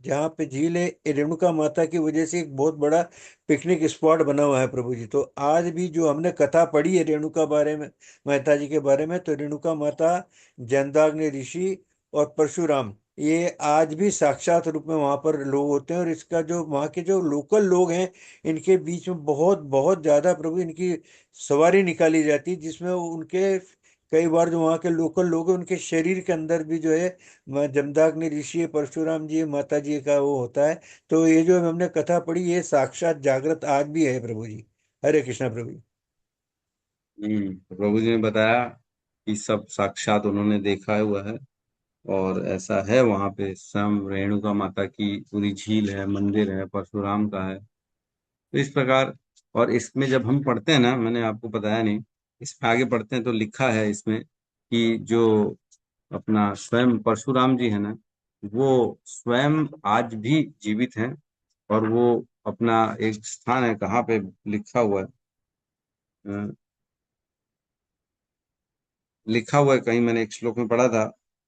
जहाँ पे झील है, ये रेणुका माता की वजह से एक बहुत बड़ा पिकनिक स्पॉट बना हुआ है प्रभु जी। तो आज भी जो हमने कथा पढ़ी है रेणुका बारे में, माता जी के बारे में, तो रेणुका माता, जमदाग्नि ऋषि और परशुराम, ये आज भी साक्षात रूप में वहां पर लोग होते हैं। और इसका जो वहाँ के जो लोकल लोग हैं, इनके बीच में बहुत बहुत ज्यादा प्रभु इनकी सवारी निकाली जाती है, जिसमें उनके कई बार जो वहाँ के लोकल लोग हैं उनके शरीर के अंदर भी जो है जमदाग्नि ऋषि, परशुराम जी, माता जी का वो होता है। तो ये जो हमने कथा पढ़ी ये साक्षात जागृत आज भी है प्रभु जी। हरे कृष्णा प्रभु जी। तो प्रभु जी ने बताया कि सब साक्षात उन्होंने देखा हुआ है, और ऐसा है वहां पे स्वयं रेणुका माता की पूरी झील है, मंदिर है, परशुराम का है। तो इस प्रकार, और इसमें जब हम पढ़ते हैं ना, मैंने आपको बताया नहीं, इसमें आगे पढ़ते हैं तो लिखा है इसमें कि जो अपना स्वयं परशुराम जी है ना, वो स्वयं आज भी जीवित हैं। और वो अपना एक स्थान है, कहाँ पे लिखा हुआ है, अ, लिखा हुआ है कहीं, मैंने एक श्लोक में पढ़ा था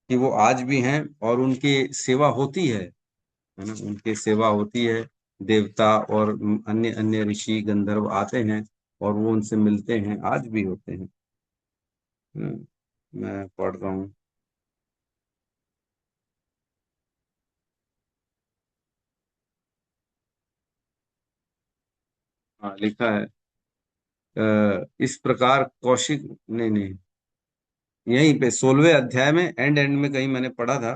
कि वो आज भी हैं और उनकी सेवा होती है ना, उनकी सेवा होती है। देवता और अन्य अन्य ऋषि गंधर्व आते हैं और वो उनसे मिलते हैं, आज भी होते हैं। मैं पढ़ रहा हूँ। हाँ, लिखा है इस प्रकार कौशिक, नहीं नहीं, यहीं पे 16वें अध्याय में एंड एंड में कहीं मैंने पढ़ा था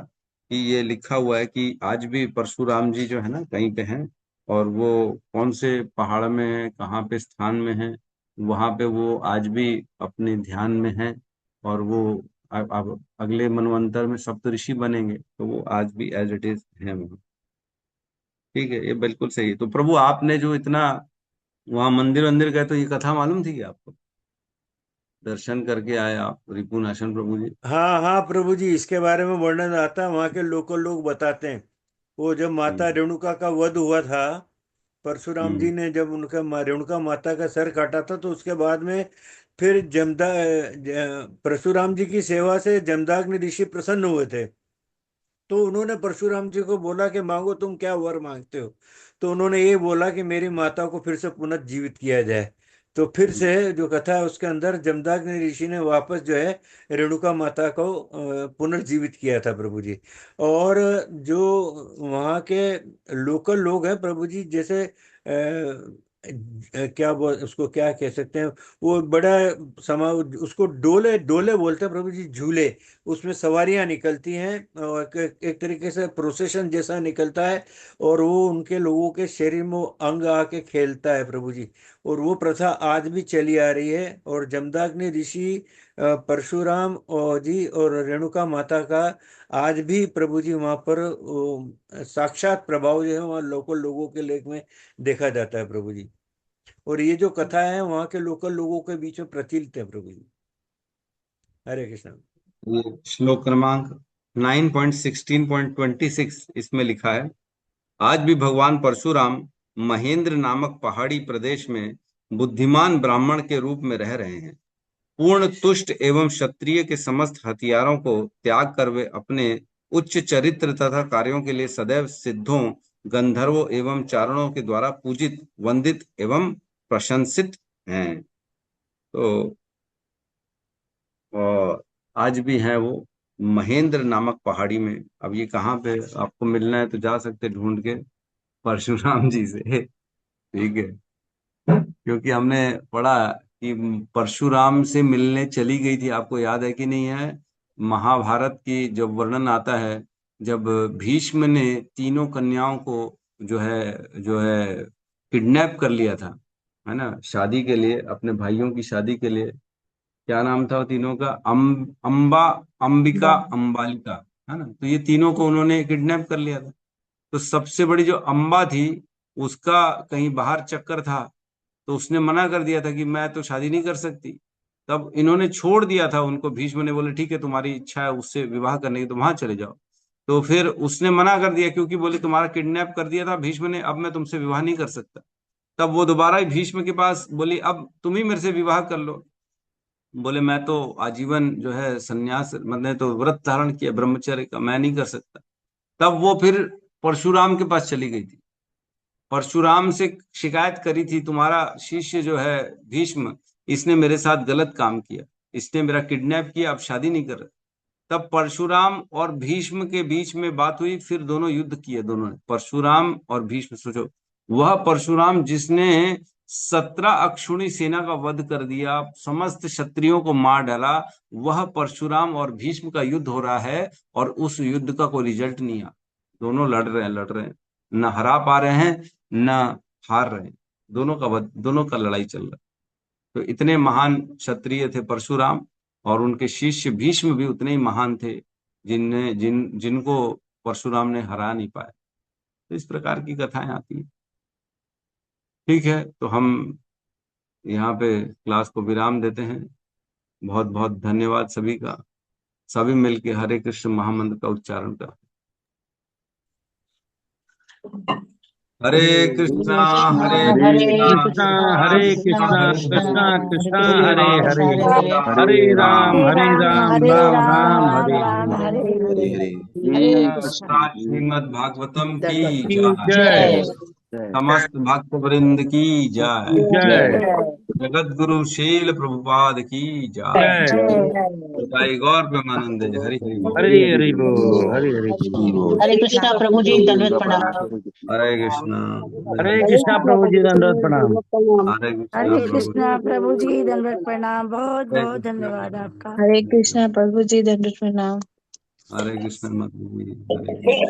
कि ये लिखा हुआ है कि आज भी परशुराम जी जो है ना कहीं पे हैं, और वो कौन से पहाड़ में है, कहाँ पे स्थान में है, वहां पे वो आज भी अपने ध्यान में है। और वो अब अगले मनवंतर में सप्तऋषि बनेंगे, तो वो आज भी एज इट इज है वहाँ। ठीक है, ये बिल्कुल सही है। तो प्रभु आपने जो इतना वहाँ मंदिर वंदिर गए, तो ये कथा मालूम थी कि आपको दर्शन करके आए आप रिपुनाशन प्रभु जी? हाँ हाँ प्रभु जी, इसके बारे में वर्णन आता है, वहाँ के लोकल लोग बताते हैं। वो जब माता हम्म। रेणुका का वध हुआ था, परशुराम जी हम्म। ने जब उनका रेणुका माता का सर काटा था, तो उसके बाद में फिर परशुराम जी की सेवा से जमदाग्नि ऋषि प्रसन्न हुए थे। तो उन्होंने परशुराम जी को बोला कि मांगो, तुम क्या वर मांगते हो। तो उन्होंने ये बोला कि मेरी माता को फिर से पुनर्जीवित किया जाए। तो फिर से जो कथा है उसके अंदर जमदग्नि ऋषि ने वापस जो है रेणुका माता को पुनर्जीवित किया था प्रभु जी। और जो वहाँ के लोकल लोग हैं प्रभु जी, जैसे क्या उसको क्या कह सकते हैं, वो बड़ा समा उसको डोले डोले बोलते हैं प्रभु जी, झूले। उसमें सवारियां निकलती हैं और एक तरीके से प्रोसेशन जैसा निकलता है। और वो उनके लोगों के शरीर में वो अंग आके खेलता है प्रभु जी। और वो प्रथा आज भी चली आ रही है। और जमदग्नि ऋषि, परशुराम और जी और रेणुका माता का आज भी प्रभु जी वहाँ पर साक्षात प्रभाव जो है वहाँ लोकल लोगों के लेख में देखा जाता है प्रभु जी। और ये जो कथा है वहाँ के लोकल लोगों के बीच में प्रचलित है प्रभु जी। हरे कृष्ण। ये श्लोक क्रमांक 9.16.26 इसमें लिखा है, आज भी भगवान परशुराम महेंद्र नामक पहाड़ी प्रदेश में बुद्धिमान ब्राह्मण के रूप में रह रहे हैं। पूर्ण तुष्ट एवं क्षत्रिय के समस्त हथियारों को त्याग कर वे अपने उच्च चरित्र तथा कार्यों के लिए सदैव सिद्धों, गंधर्वों एवं चारणों के द्वारा पूजित, वंदित एवं प्रशंसित हैं। तो और आज भी है वो महेंद्र नामक पहाड़ी में। अब ये कहाँ पे आपको मिलना है तो जा सकते ढूंढ के परशुराम जी से। ठीक है, क्योंकि हमने पढ़ा कि परशुराम से मिलने चली गई थी, आपको याद है कि नहीं है? महाभारत की जब वर्णन आता है, जब भीष्म ने तीनों कन्याओं को जो है किडनैप कर लिया था, है ना, शादी के लिए, अपने भाइयों की शादी के लिए। क्या नाम था वो तीनों का? अंबा, अंबिका, अंबालिका, है ना। तो ये तीनों को उन्होंने किडनैप कर लिया था। तो सबसे बड़ी जो अंबा थी, उसका कहीं बाहर चक्कर था, तो उसने मना कर दिया था कि मैं तो शादी नहीं कर सकती। तब इन्होंने छोड़ दिया था उनको, भीष्म ने बोले ठीक है तुम्हारी इच्छा है उससे विवाह करने की तो वहां चले जाओ। तो फिर उसने मना कर दिया, क्योंकि बोले तुम्हारा किडनैप कर दिया था भीष्म ने, अब मैं तुमसे विवाह नहीं कर सकता। तब वो दोबारा ही भीष्म के पास बोली अब तुम ही मेरे से विवाह कर लो। बोले मैं तो आजीवन जो है संन्यास, मैंने तो व्रत धारण किया ब्रह्मचर्य का, मैं नहीं कर सकता। तब वो फिर परशुराम के पास चली गई थी, परशुराम से शिकायत करी थी तुम्हारा शिष्य जो है भीष्म, इसने मेरे साथ गलत काम किया, इसने मेरा किडनैप किया, अब शादी नहीं कर रहे। तब परशुराम और भीष्म के बीच में बात हुई, फिर दोनों युद्ध किए, दोनों ने, परशुराम और भीष्म। सोचो, वह परशुराम जिसने 17 अक्षुणी सेना का वध कर दिया, समस्त क्षत्रियों को मार डाला, वह परशुराम और भीष्म का युद्ध हो रहा है, और उस युद्ध का कोई रिजल्ट नहीं आ, दोनों लड़ रहे हैं, न हरा पा रहे हैं, न हार रहे हैं, दोनों का लड़ाई चल रहा है। तो इतने महान क्षत्रिय थे परशुराम, और उनके शिष्य भीष्म भी उतने ही महान थे, जिनको परशुराम ने हरा नहीं पाए। तो इस प्रकार की कथाएं आती हैं। ठीक है, तो हम यहाँ पे क्लास को विराम देते हैं। बहुत बहुत धन्यवाद सभी का। सभी मिलके हरे कृष्ण महामंत्र का उच्चारण कर। हरे कृष्णा, हरे कृष्णा, हरे कृष्णा, कृष्णा कृष्णा, हरे हरे, हरे राम, राम हरे हरे। हरे हरे। हरे कृष्ण। श्रीमद् भागवतम की जय जय। जय समस्त भक्त वृंद की जय। जय जगत गुरु शील प्रभुपाद की जय। जय। जय गौर प्रेमानंद, हरि हरि बोल। हरे हरि बोल, हरे हरि बोल। हरे कृष्णा प्रभु जी, दंडवत प्रणाम। हरे कृष्णा, हरे कृष्णा प्रभु जी, दंडवत प्रणाम। हरे कृष्णा हरे प्रभु। कृष्णा प्रभु जी, दंडवत प्रणाम। बहुत हरे बहुत कृष्णा धन्यवाद प्रभु। आपका। हरे कृष्णा प्रभु जी, दंडवत प्रणाम। हरे कृष्ण, मत हरे कृष्ण।